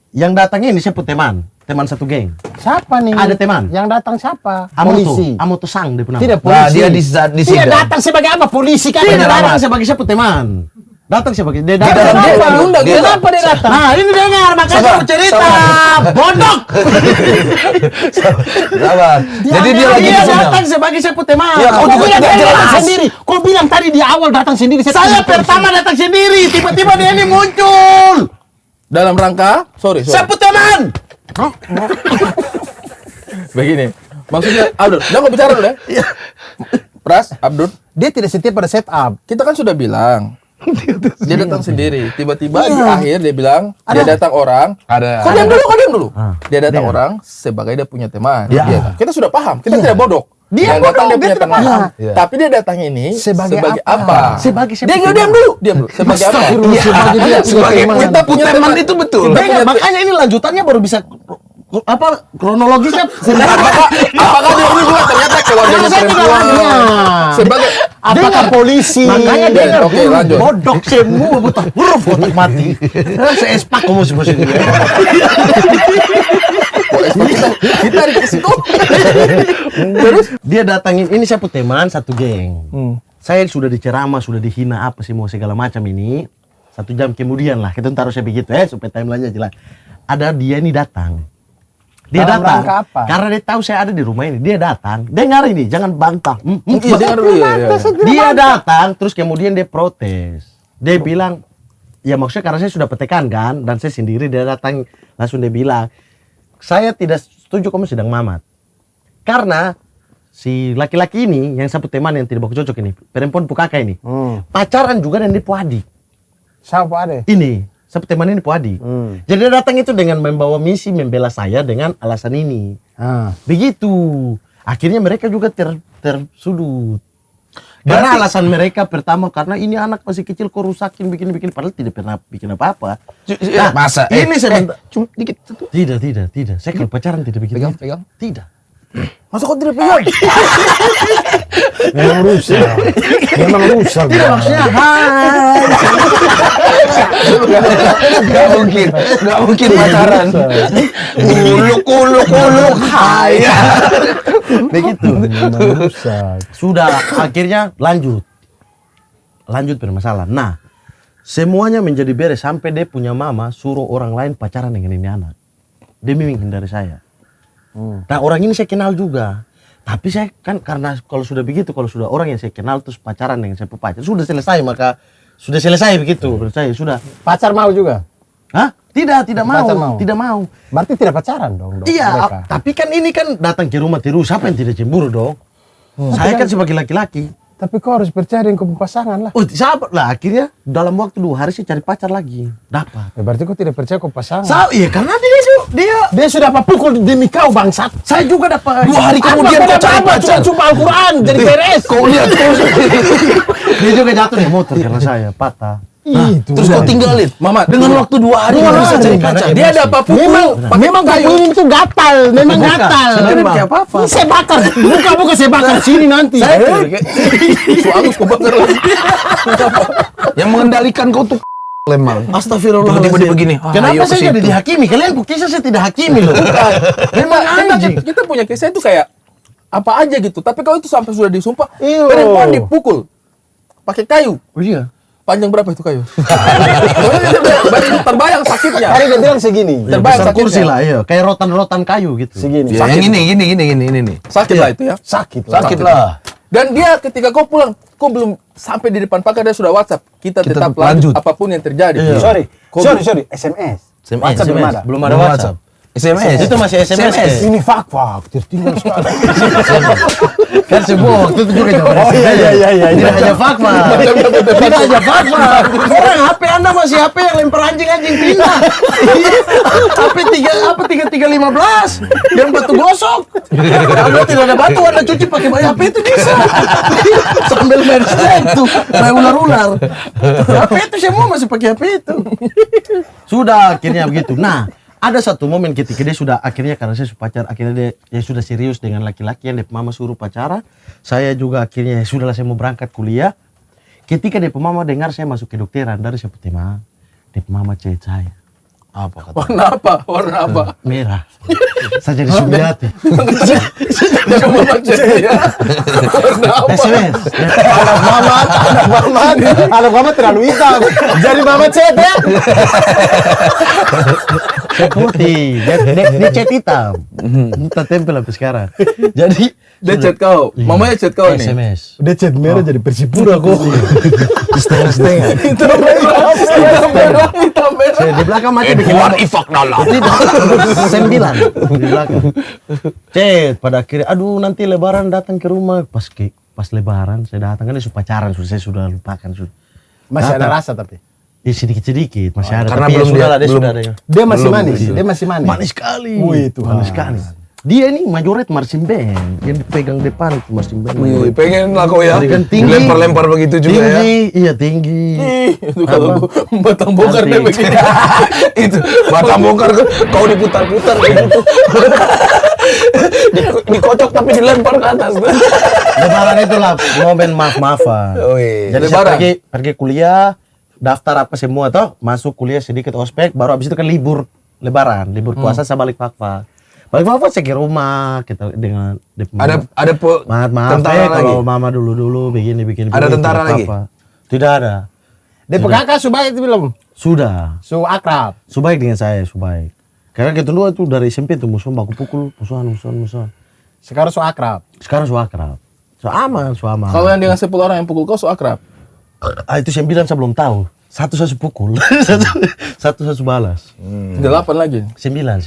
yang datang ini saya teman satu geng. Siapa nih? Ada teman. Yang datang siapa? Amoto, Polisi. Amoto Sang dia pernah. Tidak Nah, polisi. dia di Dia sidang. datang sebagai apa? Polisi kan? Tidak datang Penyelamat. sebagai siapa teman. Datang sebagai dia dalam datang. dia Kenapa? diundang, dia Kenapa dia datang? Nah, ini dengar makanya Sabar, aku cerita. Bodok. Sabar. Jadi dia lagi di Dia sidang. datang sebagai siapa teman. Ya, kau Kau juga bilang tidak dia datang jelas. sendiri. Kau bilang tadi di awal datang sendiri. Saya pertama datang sendiri, tiba-tiba dia ini muncul. Dalam rangka, sorry. Siapa teman? Begini, maksudnya Abdul, jangan kau bicara dulu ya. Pras, Abdul, Dia tidak setia pada setup. kita kan sudah bilang dia datang sendiri. Tiba-tiba di akhir dia bilang dia datang orang. Ada. Kau diam dulu. Dia datang orang sebagai dia punya teman. Dia- Kita sudah paham, kita tidak bodoh. Dia Yang datang bodoh, dia dia punya tidak teman. paham. Iya. Tapi dia datang ini Sebagai sebagai apa? apa? Sebagai siapa? Diam dulu. Sebagai apa? Astagfirullah, sebagai dia Sebagai teman. kita punya teman itu betul. Dengar, makanya ini lanjutannya baru bisa apa kronologisnya Apakah dia ini juga ternyata keluarganya Saya tidak perempuan? nanya. Sebagai Apakah polisi? Makanya dengar Oke, lanjut. bodok semua buta huruf otak mati. Saya espak kamu semua sini. kita di situ. Terus Dia datangin ini saya punya teman satu geng. Saya sudah diceramah, sudah dihina apa semua segala macam ini. 1 jam kemudian lah, kita taruh saya begitu supaya timelinenya jelas. Ada dia ini datang. Dia Dalam datang rangka apa? karena dia tahu saya ada di rumah ini. Dia datang. Dengar ini, jangan bantah. Iya, dengar dulu, iya. Dia datang terus kemudian dia protes. Dia bilang, ya maksudnya karena saya sudah petekan kan, dan saya sendiri, dia datang langsung dia bilang, saya tidak setuju kamu sedang mamat. Karena si laki-laki ini yang satu teman yang tidak baku cocok ini, perempuan pukaka ini, pacaran juga dengan dia adik. Siapa ada? Ini satu teman ini adik. Jadi dia datang itu dengan membawa misi membela saya dengan alasan ini. Begitu. Akhirnya mereka juga tersudut. Karena alasan mereka pertama karena ini anak masih kecil kok rusakin bikin padahal tidak pernah bikin apa-apa. Nah, Masa? ini sebentar. Cuma dikit satu. Tidak. Saya kalau pacaran tidak bikin. Pegang. Tidak. masa kau tidak pegang? Memang rusak. Memang rusak. Tidak maksudnya hai. Gak mungkin pacaran. Kuluk. Hai. Begitu. Memang rusak. Sudah akhirnya lanjut bermasalah. Nah, semuanya menjadi beres sampai dia punya mama suruh orang lain pacaran dengan ini anak demi menghindari saya. Nah, orang ini saya kenal juga. Tapi saya kan karena kalau sudah begitu, kalau sudah orang yang saya kenal terus pacaran dengan saya pacar, sudah selesai maka sudah selesai begitu. Menurut saya sudah. Pacar mau juga? Hah? Tidak Pacar mau? mau. Tidak mau. Berarti tidak pacaran dong mereka. Iya, tapi kan ini kan datang ke rumah terus, siapa yang tidak cemburu dong? Saya kan sebagai laki-laki. Tapi kau harus percaya dengan pasangan lah. Oh, sahabat lah. Akhirnya dalam waktu 2 hari saya cari pacar lagi. Dapat. Berarti kau tidak percaya kau pasangan. Iya karena dia Dia sudah apa pukul demi kau bangsat. saya juga dapat 2 hari kemudian kau cari pacar. Cuma Al-Quran jadi beres. Kau lihat terus. dia juga jatuh dari motor karena saya patah. Itu. Terus kau tinggalin. Mama, Dengan waktu 2 hari Dua nggak bisa hari, cari karena pacar. dia ada apa pukul? Memang kayu ini tuh gatal, memang gatal. Sebenarnya kayak apa-apa. Ini saya bakar, buka saya bakar sini nanti. Agus kau bakar lagi. Yang mengendalikan kau tuh lemang. Astagfirullah. Tiba-tiba dia begini. Kenapa saya jadi dihakimi? Kalian kisah saya tidak hakimi loh. Memang anjing. Kita punya kisah itu kayak apa aja gitu. Tapi kalau itu sampai sudah disumpah, Iyo. perempuan dipukul pakai kayu. Oh iya. Panjang berapa itu kayu? Terbayang sakitnya. Tadi dia bilang segini. Terbayang Besar kursi sakitnya. lah, iya. Kayak rotan-rotan kayu gitu. Segini. Ya, yang ini nih. Sakit lah itu ya. Sakit lah. Sakit lah. Dan dia ketika kau pulang, kau belum sampai di depan pagar dia sudah WhatsApp. Kita tetap lanjut lanjut. apapun yang terjadi. Sorry, Kau sorry. SMS. WhatsApp belum ada. Belum ada WhatsApp. SMS. Itu masih SMS. Ini fak tertinggal sekali. Kan semua waktu itu juga zaman Oh iya. Tidak hanya fakma. Tidak hanya fakma. Orang HP Anda masih HP yang lempar anjing pindah. HP 3315 yang batu gosok. Kalau tidak ada batu Anda cuci pakai HP itu bisa. Sambil main snake tuh, main ular-ular. HP itu semua masih pakai HP itu. Sudah akhirnya begitu. Nah, ada satu momen ketika dia sudah akhirnya karena saya pacar, akhirnya dia sudah serius dengan laki-laki yang dia mama suruh pacaran. Saya juga akhirnya sudahlah saya mau berangkat kuliah. Ketika dia mama dengar saya masuk kedokteran dari siapa tema, dia mama cewek saya. Apa kata? Warna apa? Merah. Saya jadi Sumiati. SMS. Anak mama terlalu hitam. Jadi mama chat ya. Saya putih. Dia cat hitam. Kita tempel sampai sekarang. Jadi Dia chat kau, mamanya chat kau nih. SMS. Udah chat merah jadi Persipura kok. Setengah-setengah. Saya di belakang macam bikin Edward Ifak Dalam. 9 di belakang. Cet, pada akhirnya, aduh nanti lebaran datang ke rumah. Pas lebaran saya datang kan dia sudah pacaran, saya sudah lupakan sudah. Masih ada rasa tapi. Ya sedikit-sedikit masih ada. Karena tapi belum sudah dia- lah, dia belum- sudah ada. Dia masih manis. Dia masih manis. Manis sekali. Wih, Tuhan. Manis sekali. Dia ini majoret marching band yang dipegang depan itu marching band. Wih, pengen lah kau ya. Jadi kan tinggi. Lempar-lempar begitu juga ya. Tinggi, iya tinggi. Itu kalau batang bongkar dia Nanti. begini. Itu batang bongkar kau diputar-putar kayak gitu. Dikocok tapi dilempar ke atas. Lebaran itulah momen maaf-maafan. Wih. Jadi Lebaran. saya pergi kuliah, daftar apa semua toh, masuk kuliah sedikit ospek, baru habis itu kan libur lebaran, libur puasa saya balik fakfa. Balik fakfa saya ke rumah kita dengan Ada maaf tentara lagi. kalau mama dulu begini. Ada tentara lagi? Tidak ada. Dia kakak subaik itu belum? Sudah. Su akrab. Subaik dengan saya, subaik. Karena kita dua itu dari SMP tuh musuh baku pukul, musuhan. Sekarang su akrab. Sekarang su akrab. Su aman. Kalau yang dengan 10 orang yang pukul kau so akrab. Itu 9 saya belum tahu. Satu saya pukul, satu saya balas. 8 lagi. 9.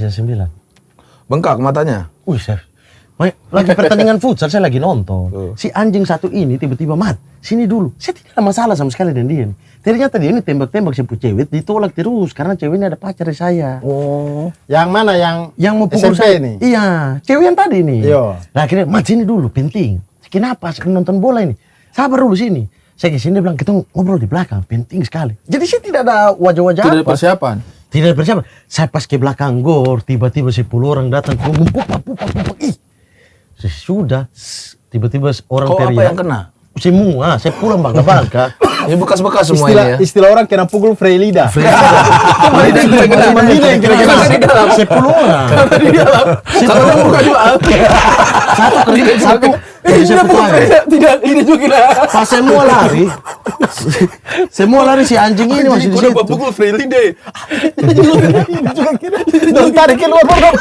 Bengkak matanya. Wih, lagi pertandingan futsal saya lagi nonton. Si anjing satu ini tiba-tiba sini dulu. Saya tidak ada masalah sama sekali dengan dia. Ternyata dia ini tembak-tembak si cewek ditolak terus karena ceweknya ada pacar di saya. Oh. Yang mana yang mau pukul SMP saya ini? Iya, cewek yang tadi nih. Iya. Nah akhirnya sini dulu penting. Kenapa? Saya nonton bola ini. Sabar dulu sini. Saya kesini dia bilang kita ngobrol di belakang penting sekali. Jadi saya tidak ada wajah-wajah Tidak ada apa. persiapan. Tidak ada persiapan. Saya pas ke belakang gor, tiba-tiba 10 orang datang, pupak. Ih, sudah. Tiba-tiba orang Kau teriak. apa yang kena? Semua, saya pulang bangga-bangga. Ini bekas-bekas semua ini ya. Istilah orang kena pukul Freilida. Cuma dia yang kira-kira 10 orang. Di dalam. Kalau yang buka juga. Satu. Tidak, ini juga. Pas semua lari. Semua lari si anjing ini masih di Kau situ. dapat pukul Freely deh. Dan tarik keluar orang.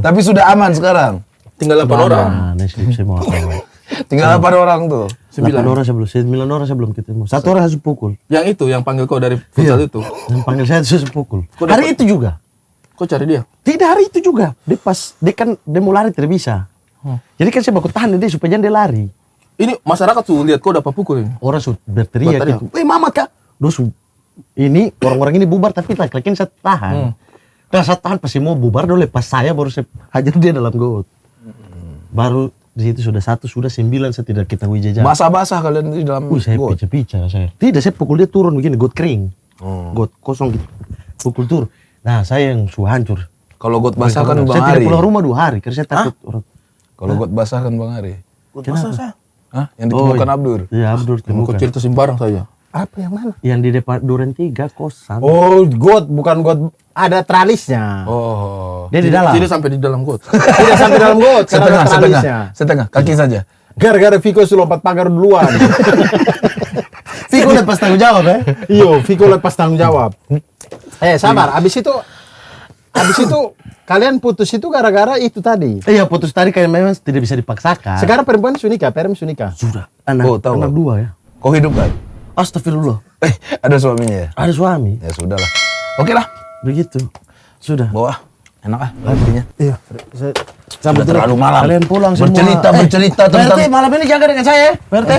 Tapi sudah aman sekarang. Tinggal 8 orang. Nah, semua. Tinggal 8 orang tuh. 9 orang saya belum ketemu. Satu orang saya pukul. Yang itu, yang panggil kau dari futsal itu. Yang panggil saya pukul. Hari itu juga. Kau cari dia. Tidak, hari itu juga. Dia mau lari tidak bisa. Jadi kan saya baku tahan dia supaya jangan dia lari. Ini masyarakat tuh lihat kau dapat pukul ini. Orang berteriak Berteriak. gitu. Mama kak. Ini orang-orang ini bubar tapi laki-laki ini saya tahan. Nah saya tahan pasti mau bubar dulu lepas saya baru saya hajar dia dalam got. Baru di situ sudah 9 saya tidak ketahui jejak. Basah-basah kalian di dalam Saya got. pica saya. Tidak, saya pukul dia turun begini, got kering. Got kosong gitu. Pukul turun. Nah saya yang hancur. Kalau got basah kan Bang Saya tidak Ari. pulang rumah 2 hari karena saya takut orang. Kalau got basah kan Bang Ari. Kenapa? Hah? Yang ditemukan Abdur. Iya, Abdur Kau temukan. cerita sembarang saja. Apa yang mana? Yang di depan Duren 3 kosan. Oh, got bukan got. Ada tralisnya. Oh. Dia di dalam. Tidak sampai di dalam got. Tidak sampai dalam got karena ada tralisnya. Setengah, kaki saja. Gara-gara Viko sudah lompat pagar duluan. Viko lepas tanggung jawab ya. Iyo, Viko lepas tanggung jawab. Sabar. Abis itu kalian putus itu gara-gara itu tadi. Iya, putus tadi kayak memang tidak bisa dipaksakan. Sekarang perempuan sudah nikah, Perem sudah nikah. Sudah. Oh, tahu. Anak 2 ya. Kau hidup kan? Astagfirullah. Ada suaminya ya? Ada suami. Ya sudahlah. Oke lah. Begitu. Sudah. Bawa. Enak ah latihannya. Iya. Sudah terlalu malam. Kalian pulang semua. Bercerita tentang. PRT malam ini jaga dengan saya, PRT.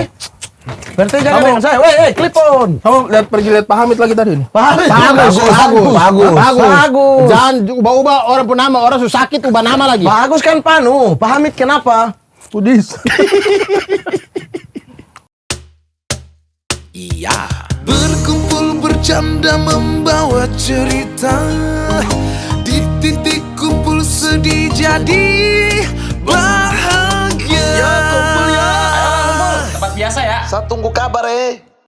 PRT jaga dengan saya. Weh, clip on. Kamu pergi lihat Pak Hamid lagi tadi nih. Bagus. Bagus. Jangan ubah-ubah orang pun nama, orang susah sakit ubah nama lagi. Bagus kan Panu? Pak Hamid kenapa? Pudis. Iya. Berkumpul bercanda membawa cerita, di titik kumpul sedih jadi bahagia. Ayo kumpul ya. Tempat biasa ya. Saya tunggu kabar